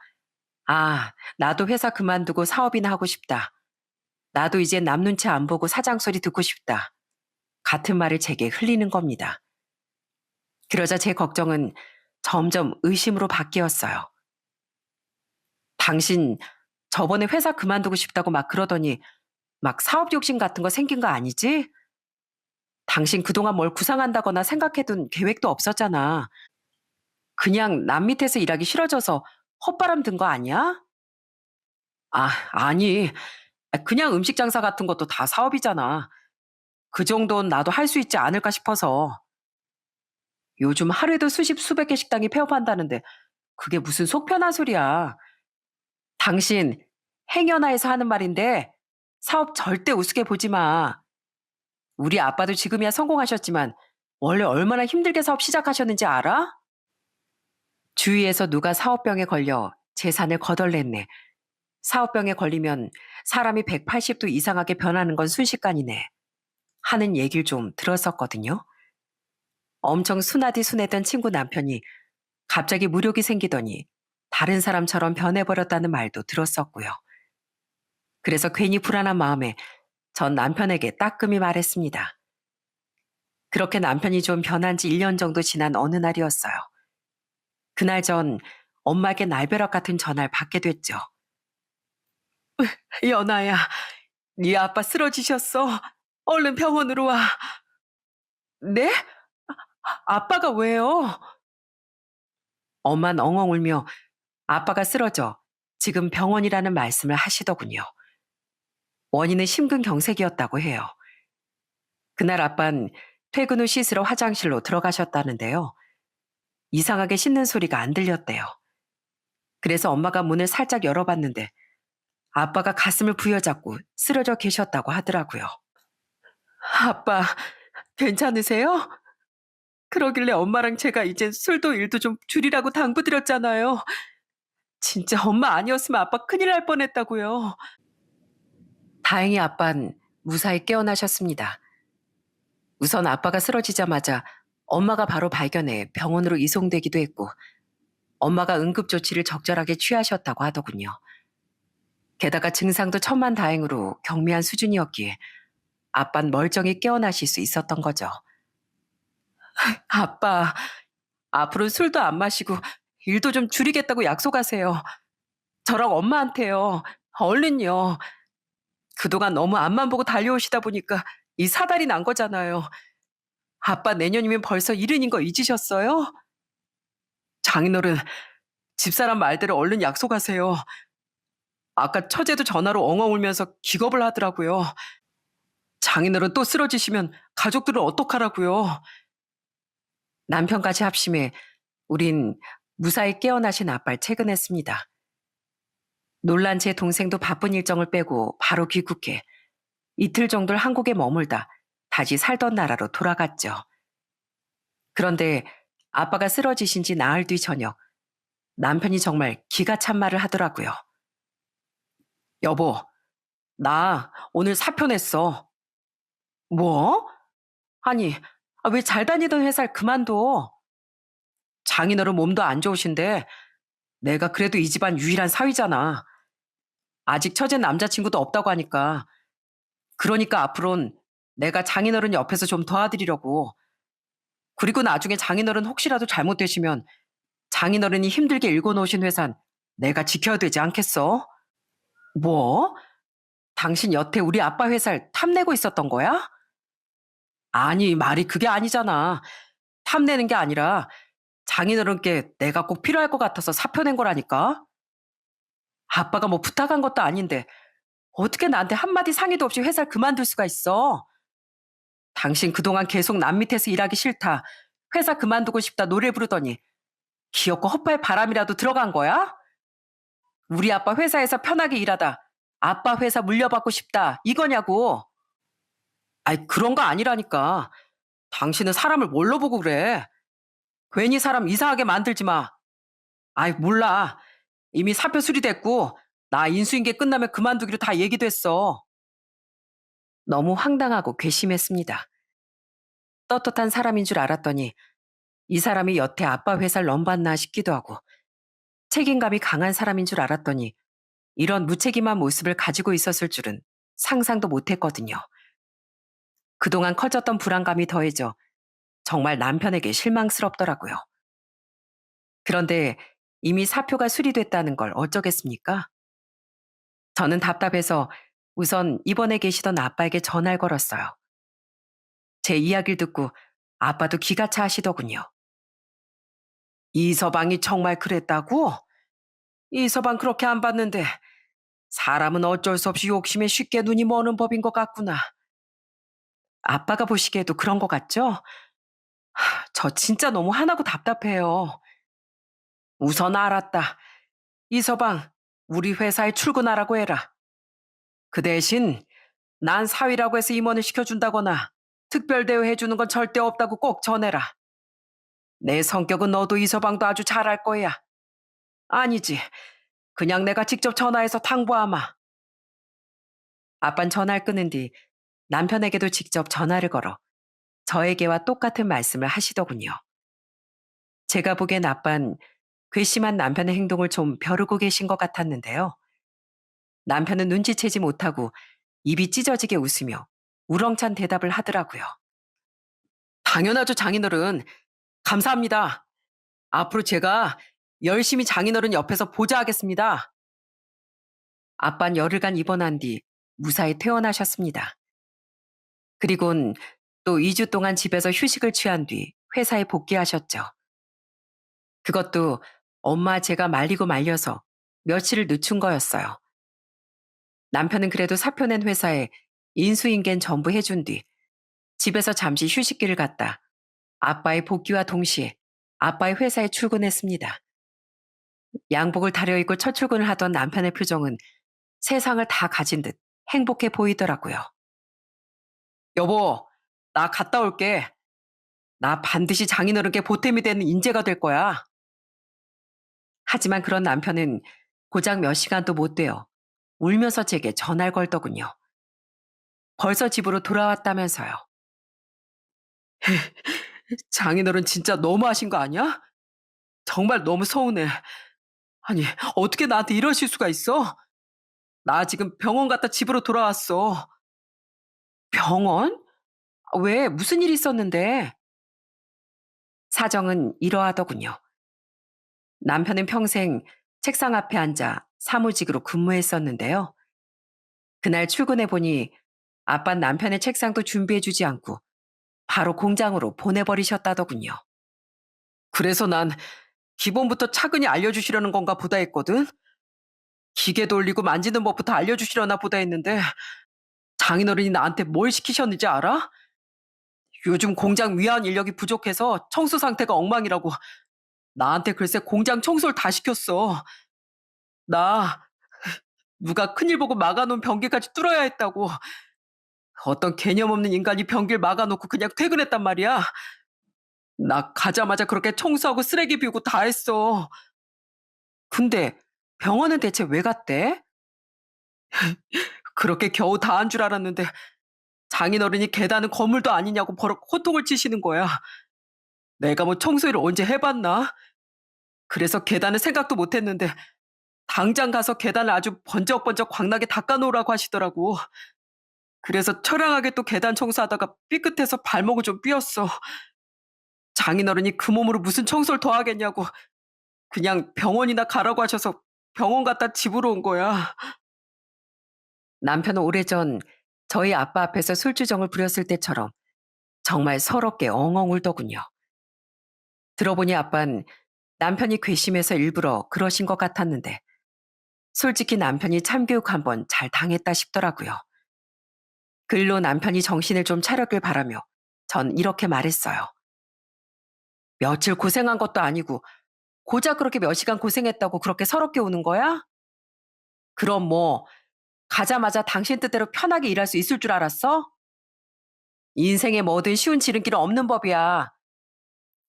나도 회사 그만두고 사업이나 하고 싶다. 나도 이제 남 눈치 안 보고 사장 소리 듣고 싶다. 같은 말을 제게 흘리는 겁니다. 그러자 제 걱정은 점점 의심으로 바뀌었어요. 당신 저번에 회사 그만두고 싶다고 막 그러더니 막 사업 욕심 같은 거 생긴 거 아니지? 당신 그동안 뭘 구상한다거나 생각해둔 계획도 없었잖아. 그냥 남 밑에서 일하기 싫어져서 헛바람 든 거 아니야? 아니. 그냥 음식 장사 같은 것도 다 사업이잖아. 그 정도는 나도 할 수 있지 않을까 싶어서. 요즘 하루에도 수십 수백 개 식당이 폐업한다는데 그게 무슨 속 편한 소리야. 당신 행여나에서 하는 말인데 사업 절대 우습게 보지 마. 우리 아빠도 지금이야 성공하셨지만 원래 얼마나 힘들게 사업 시작하셨는지 알아? 주위에서 누가 사업병에 걸려 재산을 거덜냈네. 사업병에 걸리면 사람이 180도 이상하게 변하는 건 순식간이네. 하는 얘기를 좀 들었었거든요. 엄청 순하디 순했던 친구 남편이 갑자기 무력이 생기더니 다른 사람처럼 변해버렸다는 말도 들었었고요. 그래서 괜히 불안한 마음에 전 남편에게 따끔히 말했습니다. 그렇게 남편이 좀 변한 지 1년 정도 지난 어느 날이었어요. 그날 전 엄마에게 날벼락 같은 전화를 받게 됐죠. 연아야, 네 아빠 쓰러지셨어. 얼른 병원으로 와. 네? 아빠가 왜요? 엄만 엉엉 울며 아빠가 쓰러져 지금 병원이라는 말씀을 하시더군요. 원인은 심근경색이었다고 해요. 그날 아빤 퇴근 후 씻으러 화장실로 들어가셨다는데요. 이상하게 씻는 소리가 안 들렸대요. 그래서 엄마가 문을 살짝 열어봤는데 아빠가 가슴을 부여잡고 쓰러져 계셨다고 하더라고요. 아빠, 괜찮으세요? 그러길래 엄마랑 제가 이제 술도 일도 좀 줄이라고 당부드렸잖아요. 진짜 엄마 아니었으면 아빠 큰일 날 뻔했다고요. 다행히 아빤 무사히 깨어나셨습니다. 우선 아빠가 쓰러지자마자 엄마가 바로 발견해 병원으로 이송되기도 했고 엄마가 응급조치를 적절하게 취하셨다고 하더군요. 게다가 증상도 천만다행으로 경미한 수준이었기에 아빤 멀쩡히 깨어나실 수 있었던 거죠. 아빠, 앞으로 술도 안 마시고 일도 좀 줄이겠다고 약속하세요. 저랑 엄마한테요. 얼른요. 그동안 너무 앞만 보고 달려오시다 보니까 이 사달이 난 거잖아요. 아빠 내년이면 벌써 70인 거 잊으셨어요? 장인어른, 집사람 말대로 얼른 약속하세요. 아까 처제도 전화로 엉엉 울면서 기겁을 하더라고요. 장인어른 또 쓰러지시면 가족들은 어떡하라고요. 남편까지 합심해 우린 무사히 깨어나신 아빠를 퇴근했습니다. 놀란 제 동생도 바쁜 일정을 빼고 바로 귀국해 이틀 정도를 한국에 머물다 다시 살던 나라로 돌아갔죠. 그런데 아빠가 쓰러지신 지 나흘 뒤 저녁 남편이 정말 기가 찬 말을 하더라고요. 여보, 나 오늘 사표 냈어. 뭐? 아니, 왜 잘 다니던 회사를 그만둬? 장인어른 몸도 안 좋으신데 내가 그래도 이 집안 유일한 사위잖아. 아직 처제 남자친구도 없다고 하니까. 그러니까 앞으론 내가 장인어른 옆에서 좀 도와드리려고. 그리고 나중에 장인어른 혹시라도 잘못되시면 장인어른이 힘들게 일궈놓으신 회사는 내가 지켜야 되지 않겠어? 뭐? 당신 여태 우리 아빠 회사를 탐내고 있었던 거야? 아니, 말이 그게 아니잖아. 탐내는 게 아니라 장인어른께 내가 꼭 필요할 것 같아서 사표 낸 거라니까. 아빠가 뭐 부탁한 것도 아닌데 어떻게 나한테 한마디 상의도 없이 회사를 그만둘 수가 있어? 당신 그동안 계속 남 밑에서 일하기 싫다. 회사 그만두고 싶다 노래 부르더니 기어코 헛발 바람이라도 들어간 거야? 우리 아빠 회사에서 편하게 일하다 아빠 회사 물려받고 싶다 이거냐고. 아이 그런 거 아니라니까. 당신은 사람을 뭘로 보고 그래. 괜히 사람 이상하게 만들지 마. 아이 몰라. 이미 사표 수리됐고 나 인수인계 끝나면 그만두기로 다 얘기됐어. 너무 황당하고 괘씸했습니다. 떳떳한 사람인 줄 알았더니 이 사람이 여태 아빠 회사를 넘봤나 싶기도 하고 책임감이 강한 사람인 줄 알았더니 이런 무책임한 모습을 가지고 있었을 줄은 상상도 못했거든요. 그동안 커졌던 불안감이 더해져 정말 남편에게 실망스럽더라고요. 그런데 이미 사표가 수리됐다는 걸 어쩌겠습니까? 저는 답답해서 우선 입원해 계시던 아빠에게 전화를 걸었어요. 제 이야기를 듣고 아빠도 기가 차 하시더군요. 이서방이 정말 그랬다고? 이서방 그렇게 안 봤는데 사람은 어쩔 수 없이 욕심에 쉽게 눈이 머는 법인 것 같구나. 아빠가 보시기에도 그런 것 같죠? 저 진짜 너무 화나고 답답해요. 우선 알았다. 이서방, 우리 회사에 출근하라고 해라. 그 대신 난 사위라고 해서 임원을 시켜준다거나 특별 대우 해주는 건 절대 없다고 꼭 전해라. 내 성격은 너도 이서방도 아주 잘 알 거야. 아니지. 그냥 내가 직접 전화해서 당부하마. 아빤 전화를 끊은 뒤 남편에게도 직접 전화를 걸어 저에게와 똑같은 말씀을 하시더군요. 제가 보기엔 아빤 괘씸한 남편의 행동을 좀 벼르고 계신 것 같았는데요. 남편은 눈치채지 못하고 입이 찢어지게 웃으며 우렁찬 대답을 하더라고요. 당연하죠, 장인어른. 감사합니다. 앞으로 제가 열심히 장인어른 옆에서 보좌하겠습니다. 아빤 열흘간 입원한 뒤 무사히 퇴원하셨습니다. 그리곤 또 2주 동안 집에서 휴식을 취한 뒤 회사에 복귀하셨죠. 그것도 엄마 제가 말리고 말려서 며칠을 늦춘 거였어요. 남편은 그래도 사표 낸 회사에 인수인계는 전부 해준 뒤 집에서 잠시 휴식기를 갖다 아빠의 복귀와 동시에 아빠의 회사에 출근했습니다. 양복을 다려입고 첫 출근을 하던 남편의 표정은 세상을 다 가진 듯 행복해 보이더라고요. 여보, 나 갔다 올게. 나 반드시 장인어른께 보탬이 되는 인재가 될 거야. 하지만 그런 남편은 고작 몇 시간도 못 돼요. 울면서 제게 전화를 걸더군요. 벌써 집으로 돌아왔다면서요. 장인어른 진짜 너무하신 거 아니야? 정말 너무 서운해. 아니, 어떻게 나한테 이러실 수가 있어? 나 지금 병원 갔다 집으로 돌아왔어. 병원? 왜? 무슨 일이 있었는데? 사정은 이러하더군요. 남편은 평생 책상 앞에 앉아 사무직으로 근무했었는데요. 그날 출근해 보니 아빤 남편의 책상도 준비해주지 않고 바로 공장으로 보내버리셨다더군요. 그래서 난 기본부터 차근히 알려주시려는 건가 보다 했거든? 기계 돌리고 만지는 법부터 알려주시려나 보다 했는데 장인어른이 나한테 뭘 시키셨는지 알아? 요즘 공장 위안 인력이 부족해서 청소 상태가 엉망이라고 나한테 글쎄 공장 청소를 다 시켰어. 나 누가 큰일 보고 막아놓은 변기까지 뚫어야 했다고. 어떤 개념 없는 인간이 변기를 막아놓고 그냥 퇴근했단 말이야. 나 가자마자 그렇게 청소하고 쓰레기 비우고 다 했어. 근데 병원은 대체 왜 갔대? 그렇게 겨우 다 한 줄 알았는데 장인어른이 계단은 건물도 아니냐고 버럭 호통을 치시는 거야. 내가 뭐 청소일을 언제 해봤나? 그래서 계단은 생각도 못했는데 당장 가서 계단을 아주 번쩍번쩍 광나게 닦아놓으라고 하시더라고. 그래서 처량하게 또 계단 청소하다가 삐끗해서 발목을 좀 삐었어. 장인어른이 그 몸으로 무슨 청소를 더 하겠냐고 그냥 병원이나 가라고 하셔서 병원 갔다 집으로 온 거야. 남편은 오래전 저희 아빠 앞에서 술주정을 부렸을 때처럼 정말 서럽게 엉엉 울더군요. 들어보니 아빤 남편이 괘씸해서 일부러 그러신 것 같았는데 솔직히 남편이 참교육 한번 잘 당했다 싶더라고요. 그 일로 남편이 정신을 좀 차렸길 바라며 전 이렇게 말했어요. 며칠 고생한 것도 아니고 고작 그렇게 몇 시간 고생했다고 그렇게 서럽게 우는 거야? 그럼 뭐 가자마자 당신 뜻대로 편하게 일할 수 있을 줄 알았어? 인생에 뭐든 쉬운 지름길은 없는 법이야.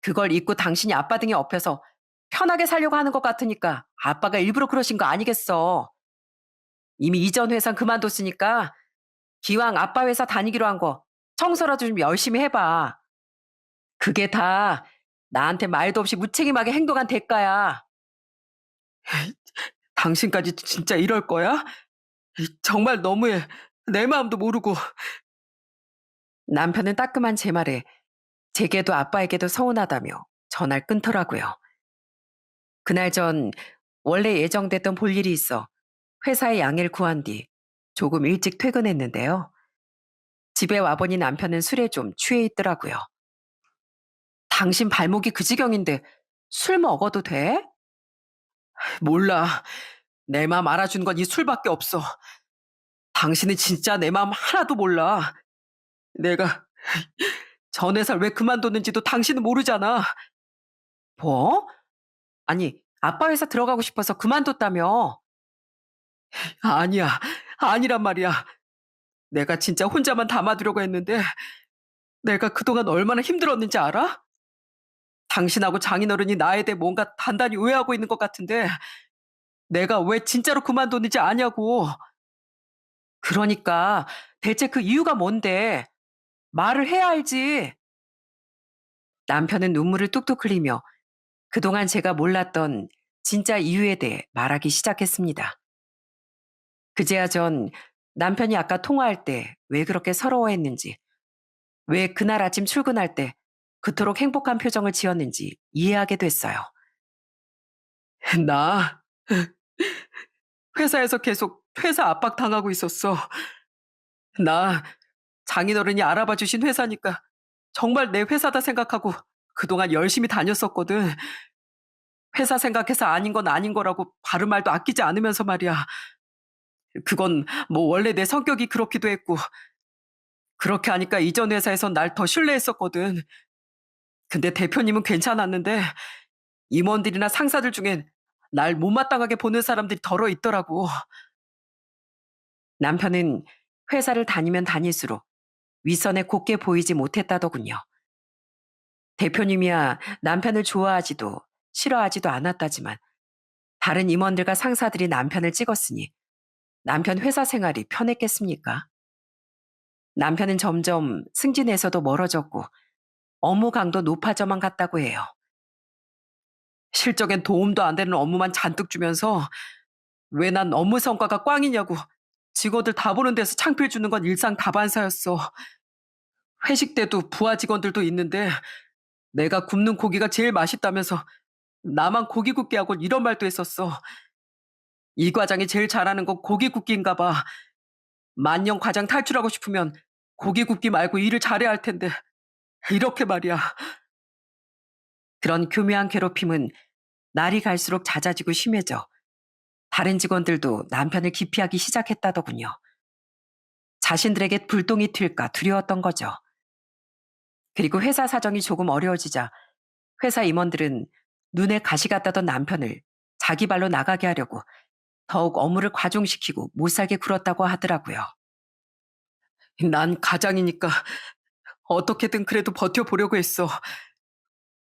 그걸 잊고 당신이 아빠 등에 업혀서 편하게 살려고 하는 것 같으니까 아빠가 일부러 그러신 거 아니겠어. 이미 이전 회사 그만뒀으니까 기왕 아빠 회사 다니기로 한 거 청소라도 좀 열심히 해봐. 그게 다 나한테 말도 없이 무책임하게 행동한 대가야. 당신까지 진짜 이럴 거야? 정말 너무해. 내 마음도 모르고. 남편은 따끔한 제 말에 제게도 아빠에게도 서운하다며 전화를 끊더라고요. 그날 전 원래 예정됐던 볼 일이 있어 회사에 양해를 구한 뒤 조금 일찍 퇴근했는데요. 집에 와보니 남편은 술에 좀 취해 있더라고요. 당신 발목이 그 지경인데 술 먹어도 돼? 몰라. 내 마음 알아준 건 이 술밖에 없어. 당신은 진짜 내 마음 하나도 몰라. 내가 전 회사를 왜 그만뒀는지도 당신은 모르잖아. 뭐? 아니, 아빠 회사 들어가고 싶어서 그만뒀다며. 아니야. 아니란 말이야. 내가 진짜 혼자만 담아두려고 했는데 내가 그동안 얼마나 힘들었는지 알아? 당신하고 장인어른이 나에 대해 뭔가 단단히 오해하고 있는 것 같은데 내가 왜 진짜로 그만뒀는지 아냐고. 그러니까 대체 그 이유가 뭔데? 말을 해야 알지. 남편은 눈물을 뚝뚝 흘리며 그동안 제가 몰랐던 진짜 이유에 대해 말하기 시작했습니다. 그제야 전 남편이 아까 통화할 때 왜 그렇게 서러워했는지, 왜 그날 아침 출근할 때 그토록 행복한 표정을 지었는지 이해하게 됐어요. 나 회사에서 계속 회사 압박 당하고 있었어. 나 장인어른이 알아봐 주신 회사니까 정말 내 회사다 생각하고 그동안 열심히 다녔었거든. 회사 생각해서 아닌 건 아닌 거라고 바른 말도 아끼지 않으면서 말이야. 그건 뭐 원래 내 성격이 그렇기도 했고, 그렇게 하니까 이전 회사에선 날 더 신뢰했었거든. 근데 대표님은 괜찮았는데 임원들이나 상사들 중엔 날 못마땅하게 보는 사람들이 덜어 있더라고. 남편은 회사를 다니면 다닐수록 윗선에 곱게 보이지 못했다더군요. 대표님이야 남편을 좋아하지도 싫어하지도 않았다지만 다른 임원들과 상사들이 남편을 찍었으니 남편 회사 생활이 편했겠습니까? 남편은 점점 승진에서도 멀어졌고 업무 강도 높아져만 갔다고 해요. 실적엔 도움도 안 되는 업무만 잔뜩 주면서 왜 난 업무 성과가 꽝이냐고 직원들 다 보는 데서 창피해 주는 건 일상 다반사였어. 회식 때도 부하 직원들도 있는데 내가 굽는 고기가 제일 맛있다면서 나만 고기 굽게 하고 이런 말도 했었어. 이 과장이 제일 잘하는 건 고기 굽기인가 봐. 만년 과장 탈출하고 싶으면 고기 굽기 말고 일을 잘해야 할 텐데. 이렇게 말이야. 그런 교묘한 괴롭힘은 날이 갈수록 잦아지고 심해져 다른 직원들도 남편을 기피하기 시작했다더군요. 자신들에게 불똥이 튈까 두려웠던 거죠. 그리고 회사 사정이 조금 어려워지자 회사 임원들은 눈에 가시 같다던 남편을 자기 발로 나가게 하려고 더욱 업무를 과중시키고 못살게 굴었다고 하더라고요. 난 가장이니까 어떻게든 그래도 버텨보려고 했어.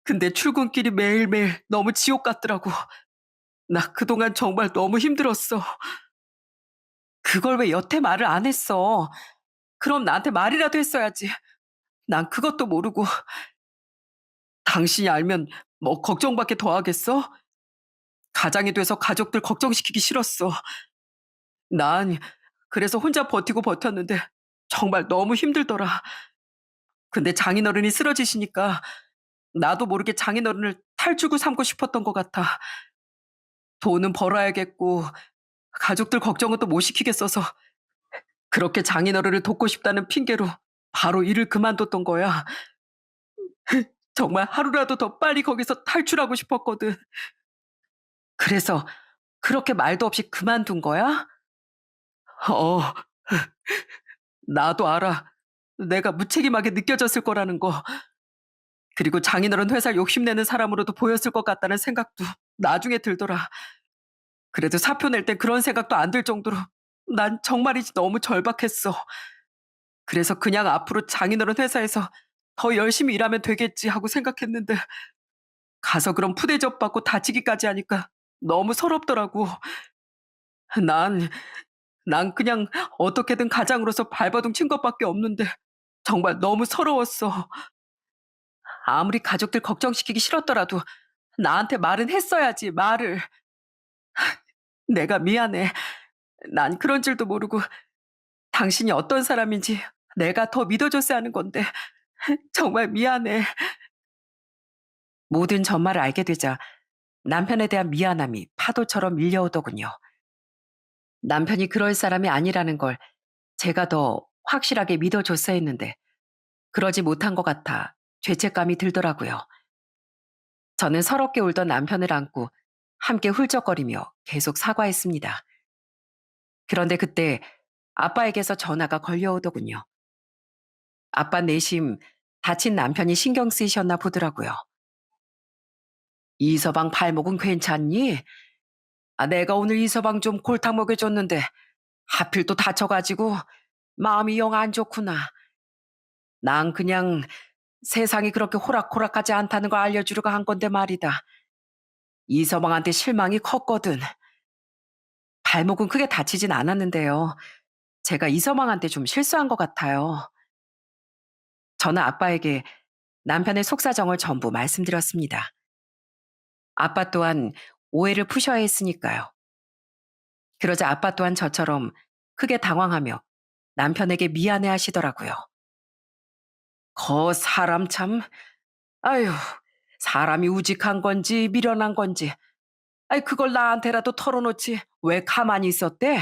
근데 출근길이 매일매일 너무 지옥 같더라고. 나 그동안 정말 너무 힘들었어. 그걸 왜 여태 말을 안 했어? 그럼 나한테 말이라도 했어야지. 난 그것도 모르고. 당신이 알면 뭐 걱정밖에 더 하겠어? 가장이 돼서 가족들 걱정시키기 싫었어. 난 그래서 혼자 버티고 버텼는데 정말 너무 힘들더라. 근데 장인어른이 쓰러지시니까 나도 모르게 장인어른을 탈주고 삼고 싶었던 것 같아. 돈은 벌어야겠고 가족들 걱정은 또 못 시키겠어서 그렇게 장인어른을 돕고 싶다는 핑계로 바로 일을 그만뒀던 거야. 정말 하루라도 더 빨리 거기서 탈출하고 싶었거든. 그래서 그렇게 말도 없이 그만둔 거야? 어, 나도 알아. 내가 무책임하게 느껴졌을 거라는 거. 그리고 장인어른 회사 욕심내는 사람으로도 보였을 것 같다는 생각도 나중에 들더라. 그래도 사표 낼 땐 그런 생각도 안 들 정도로 난 정말이지 너무 절박했어. 그래서 그냥 앞으로 장인어른 회사에서 더 열심히 일하면 되겠지 하고 생각했는데 가서 그런 푸대접 받고 다치기까지 하니까 너무 서럽더라고. 난, 난 그냥 어떻게든 가장으로서 발버둥 친 것밖에 없는데 정말 너무 서러웠어. 아무리 가족들 걱정시키기 싫었더라도 나한테 말은 했어야지, 말을. 내가 미안해. 난 그런 줄도 모르고 당신이 어떤 사람인지 내가 더 믿어줬어야 하는 건데 정말 미안해. 모든 전말을 알게 되자 남편에 대한 미안함이 파도처럼 밀려오더군요. 남편이 그럴 사람이 아니라는 걸 제가 더 확실하게 믿어줬어야 했는데 그러지 못한 것 같아 죄책감이 들더라고요. 저는 서럽게 울던 남편을 안고 함께 훌쩍거리며 계속 사과했습니다. 그런데 그때 아빠에게서 전화가 걸려오더군요. 아빠 내심 다친 남편이 신경 쓰이셨나 보더라고요. 이서방 발목은 괜찮니? 아, 내가 오늘 이서방 좀 골탕 먹여줬는데 하필 또 다쳐가지고 마음이 영 안 좋구나. 난 그냥 세상이 그렇게 호락호락하지 않다는 걸 알려주려고 한 건데 말이다. 이서방한테 실망이 컸거든. 발목은 크게 다치진 않았는데요. 제가 이서방한테 좀 실수한 것 같아요. 저는 아빠에게 남편의 속사정을 전부 말씀드렸습니다. 아빠 또한 오해를 푸셔야 했으니까요. 그러자 아빠 또한 저처럼 크게 당황하며 남편에게 미안해 하시더라고요. 사람 참, 아유, 사람이 우직한 건지 미련한 건지, 아이, 그걸 나한테라도 털어놓지 왜 가만히 있었대?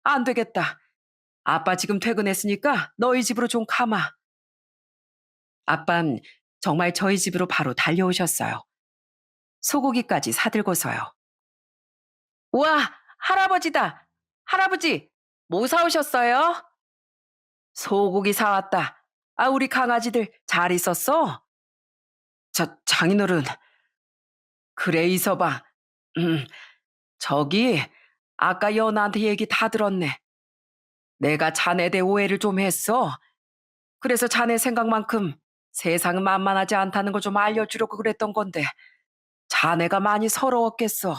안 되겠다. 아빠 지금 퇴근했으니까 너희 집으로 좀 가마. 아빤 정말 저희 집으로 바로 달려오셨어요. 소고기까지 사들고서요. 우와, 할아버지다. 할아버지, 뭐 사오셨어요? 소고기 사왔다. 아, 우리 강아지들 잘 있었어? 장인어른, 그래, 있어봐. 음, 저기, 아까 연아한테 얘기 다 들었네. 내가 자네 대 오해를 좀 했어. 그래서 자네 생각만큼 세상은 만만하지 않다는 걸 좀 알려주려고 그랬던 건데, 자네가 많이 서러웠겠어.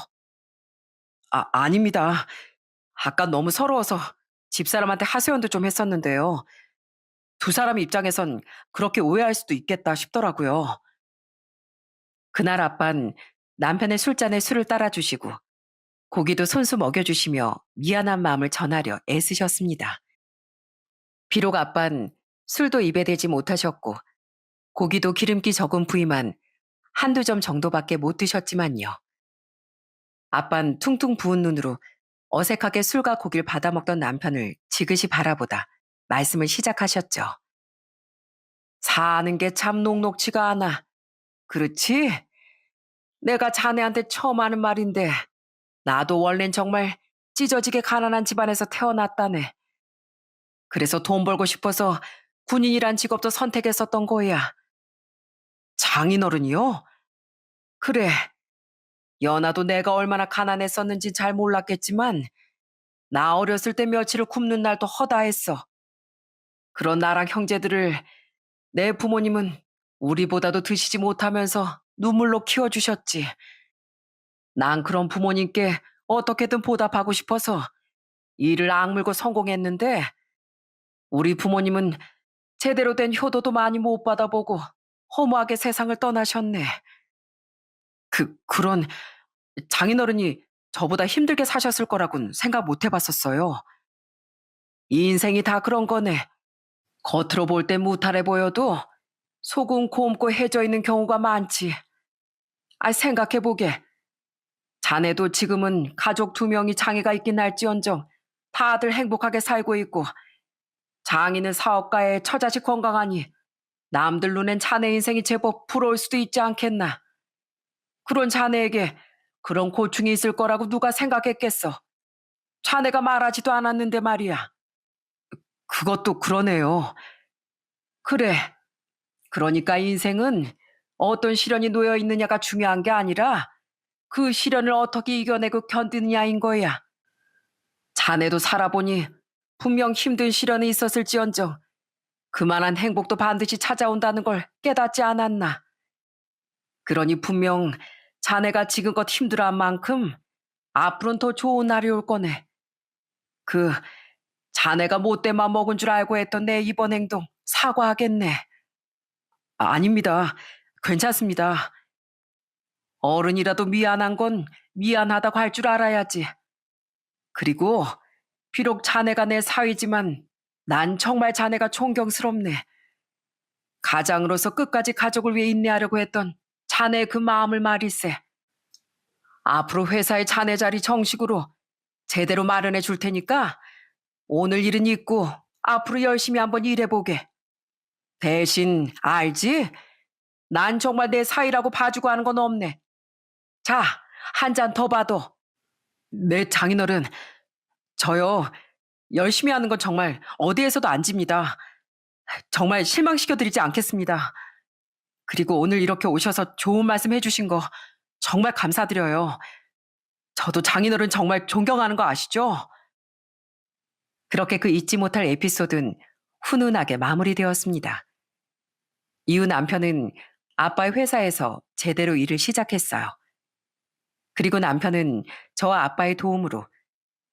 아닙니다. 아까 너무 서러워서 집사람한테 하소연도 좀 했었는데요. 두 사람 입장에선 그렇게 오해할 수도 있겠다 싶더라고요. 그날 아빤 남편의 술잔에 술을 따라주시고 고기도 손수 먹여주시며 미안한 마음을 전하려 애쓰셨습니다. 비록 아빤 술도 입에 대지 못하셨고 고기도 기름기 적은 부위만 한두 점 정도밖에 못 드셨지만요. 아빤 퉁퉁 부은 눈으로 어색하게 술과 고기를 받아먹던 남편을 지그시 바라보다 말씀을 시작하셨죠. 사는 게 참 녹록지가 않아. 그렇지? 내가 자네한테 처음 하는 말인데 나도 원래는 정말 찢어지게 가난한 집안에서 태어났다네. 그래서 돈 벌고 싶어서 군인이란 직업도 선택했었던 거야. 장인어른이요? 그래. 연아도 내가 얼마나 가난했었는지 잘 몰랐겠지만 나 어렸을 때 며칠을 굶는 날도 허다했어. 그런 나랑 형제들을 내 부모님은 우리보다도 드시지 못하면서 눈물로 키워주셨지. 난 그런 부모님께 어떻게든 보답하고 싶어서 일을 악물고 성공했는데 우리 부모님은 제대로 된 효도도 많이 못 받아보고 허무하게 세상을 떠나셨네. 그런 장인어른이 저보다 힘들게 사셨을 거라고는 생각 못 해봤었어요. 이 인생이 다 그런 거네. 겉으로 볼 땐 무탈해 보여도 속은 곰고 해져 있는 경우가 많지. 생각해보게. 자네도 지금은 가족 두 명이 장애가 있긴 할지언정 다들 행복하게 살고 있고 장인은 사업가에 처자식 건강하니 남들 눈엔 자네 인생이 제법 부러울 수도 있지 않겠나. 그런 자네에게 그런 고충이 있을 거라고 누가 생각했겠어. 자네가 말하지도 않았는데 말이야. 그것도 그러네요. 그래. 그러니까 인생은 어떤 시련이 놓여 있느냐가 중요한 게 아니라 그 시련을 어떻게 이겨내고 견디느냐인 거야. 자네도 살아보니 분명 힘든 시련이 있었을지언정 그만한 행복도 반드시 찾아온다는 걸 깨닫지 않았나. 그러니 분명 자네가 지금껏 힘들어한 만큼 앞으로는 더 좋은 날이 올 거네. 그 자네가 못돼만 먹은 줄 알고 했던 내 이번 행동 사과하겠네. 아닙니다. 괜찮습니다. 어른이라도 미안한 건 미안하다고 할 줄 알아야지. 그리고 비록 자네가 내 사위지만 난 정말 자네가 존경스럽네. 가장으로서 끝까지 가족을 위해 인내하려고 했던 자네의 그 마음을 말일세. 앞으로 회사의 자네 자리 정식으로 제대로 마련해 줄 테니까 오늘 일은 잊고 앞으로 열심히 한번 일해보게. 대신 알지? 난 정말 내 사위라고 봐주고 하는 건 없네. 자, 한 잔 더 봐도. 네, 장인어른. 저요, 열심히 하는 건 정말 어디에서도 안 집니다. 정말 실망시켜드리지 않겠습니다. 그리고 오늘 이렇게 오셔서 좋은 말씀 해주신 거 정말 감사드려요. 저도 장인어른 정말 존경하는 거 아시죠? 그렇게 그 잊지 못할 에피소드는 훈훈하게 마무리되었습니다. 이후 남편은 아빠의 회사에서 제대로 일을 시작했어요. 그리고 남편은 저와 아빠의 도움으로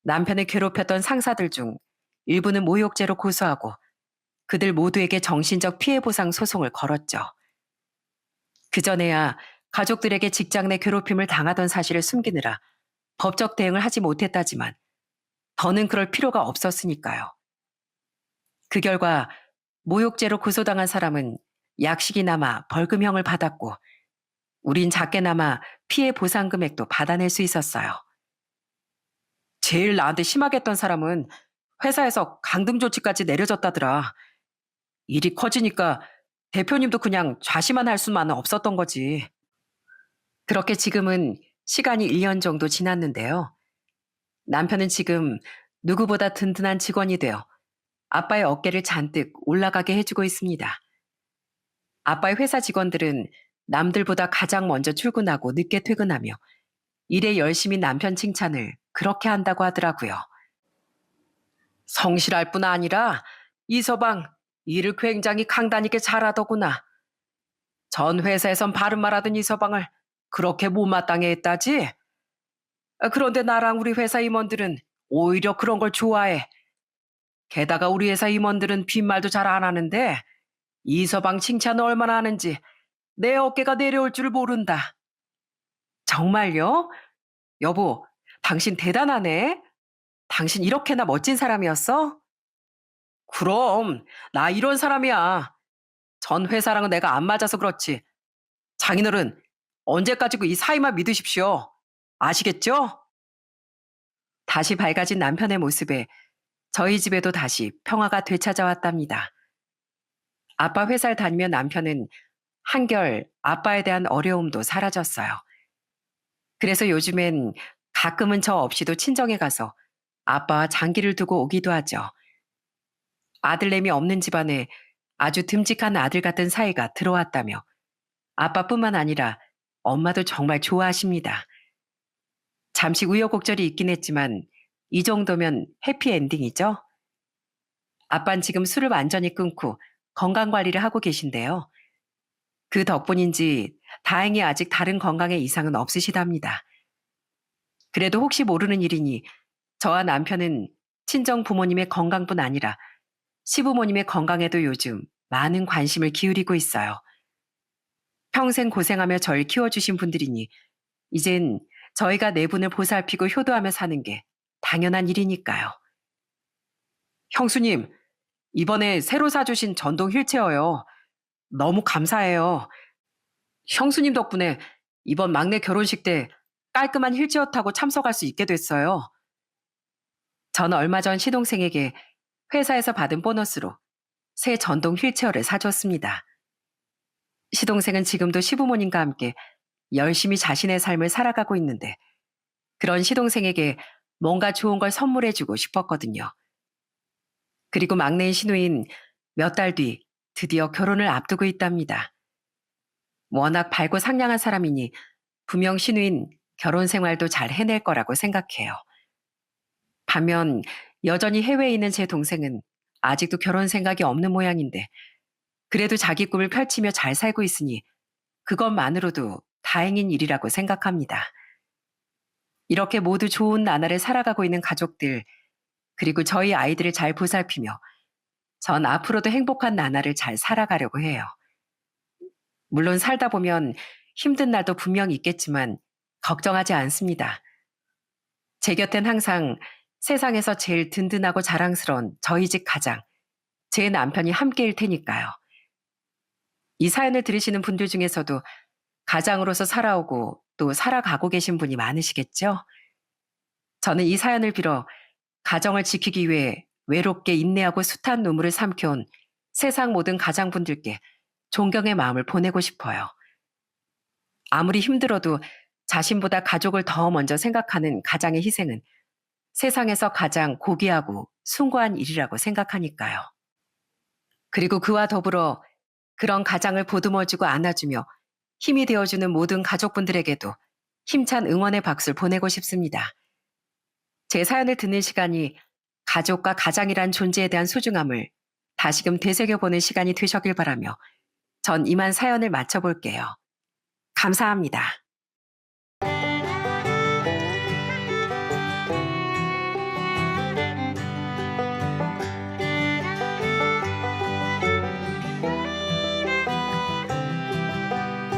남편을 괴롭혔던 상사들 중 일부는 모욕죄로 고소하고 그들 모두에게 정신적 피해 보상 소송을 걸었죠. 그전에야 가족들에게 직장 내 괴롭힘을 당하던 사실을 숨기느라 법적 대응을 하지 못했다지만 더는 그럴 필요가 없었으니까요. 그 결과 모욕죄로 고소당한 사람은 약식이나마 벌금형을 받았고 우린 작게나마 피해 보상 금액도 받아낼 수 있었어요. 제일 나한테 심하게 했던 사람은 회사에서 강등 조치까지 내려졌다더라. 일이 커지니까 대표님도 그냥 좌시만 할 수만은 없었던 거지. 그렇게 지금은 시간이 1년 정도 지났는데요. 남편은 지금 누구보다 든든한 직원이 되어 아빠의 어깨를 잔뜩 올라가게 해주고 있습니다. 아빠의 회사 직원들은 남들보다 가장 먼저 출근하고 늦게 퇴근하며 일에 열심히 남편 칭찬을 그렇게 한다고 하더라고요. 성실할 뿐 아니라 이 서방 일을 굉장히 강단있게 잘하더구나. 전 회사에선 바른말하던 이 서방을 그렇게 못마땅해 했다지? 그런데 나랑 우리 회사 임원들은 오히려 그런 걸 좋아해. 게다가 우리 회사 임원들은 빈말도 잘 안 하는데 이 서방 칭찬을 얼마나 하는지 내 어깨가 내려올 줄 모른다. 정말요? 여보, 당신 대단하네. 당신 이렇게나 멋진 사람이었어? 그럼 나 이런 사람이야. 전 회사랑은 내가 안 맞아서 그렇지. 장인어른, 언제까지고 이 사이만 믿으십시오. 아시겠죠? 다시 밝아진 남편의 모습에 저희 집에도 다시 평화가 되찾아왔답니다. 아빠 회사를 다니며 남편은 한결 아빠에 대한 어려움도 사라졌어요. 그래서 요즘엔 가끔은 저 없이도 친정에 가서 아빠와 장기를 두고 오기도 하죠. 아들내미 없는 집안에 아주 듬직한 아들 같은 사이가 들어왔다며 아빠뿐만 아니라 엄마도 정말 좋아하십니다. 잠시 우여곡절이 있긴 했지만 이 정도면 해피엔딩이죠. 아빠는 지금 술을 완전히 끊고 건강관리를 하고 계신데요. 그 덕분인지 다행히 아직 다른 건강에 이상은 없으시답니다. 그래도 혹시 모르는 일이니 저와 남편은 친정 부모님의 건강뿐 아니라 시부모님의 건강에도 요즘 많은 관심을 기울이고 있어요. 평생 고생하며 절 키워주신 분들이니 이젠 저희가 네 분을 보살피고 효도하며 사는 게 당연한 일이니까요. 형수님, 이번에 새로 사주신 전동 휠체어요. 너무 감사해요. 형수님 덕분에 이번 막내 결혼식 때 깔끔한 휠체어 타고 참석할 수 있게 됐어요. 저는 얼마 전 시동생에게 회사에서 받은 보너스로 새 전동 휠체어를 사줬습니다. 시동생은 지금도 시부모님과 함께 열심히 자신의 삶을 살아가고 있는데 그런 시동생에게 뭔가 좋은 걸 선물해주고 싶었거든요. 그리고 막내인 신우인 몇 달 뒤 드디어 결혼을 앞두고 있답니다. 워낙 밝고 상냥한 사람이니 분명 신우인 결혼 생활도 잘 해낼 거라고 생각해요. 반면 여전히 해외에 있는 제 동생은 아직도 결혼 생각이 없는 모양인데 그래도 자기 꿈을 펼치며 잘 살고 있으니 그것만으로도 다행인 일이라고 생각합니다. 이렇게 모두 좋은 나날을 살아가고 있는 가족들, 그리고 저희 아이들을 잘 보살피며 전 앞으로도 행복한 나날을 잘 살아가려고 해요. 물론 살다 보면 힘든 날도 분명히 있겠지만 걱정하지 않습니다. 제 곁엔 항상 세상에서 제일 든든하고 자랑스러운 저희 집 가장, 제 남편이 함께일 테니까요. 이 사연을 들으시는 분들 중에서도 가장으로서 살아오고 또 살아가고 계신 분이 많으시겠죠? 저는 이 사연을 빌어 가정을 지키기 위해 외롭게 인내하고 숱한 눈물을 삼켜온 세상 모든 가장분들께 존경의 마음을 보내고 싶어요. 아무리 힘들어도 자신보다 가족을 더 먼저 생각하는 가장의 희생은 세상에서 가장 고귀하고 숭고한 일이라고 생각하니까요. 그리고 그와 더불어 그런 가장을 보듬어주고 안아주며 힘이 되어주는 모든 가족분들에게도 힘찬 응원의 박수를 보내고 싶습니다. 제 사연을 듣는 시간이 가족과 가장이란 존재에 대한 소중함을 다시금 되새겨보는 시간이 되셨길 바라며 전 이만 사연을 마쳐볼게요. 감사합니다.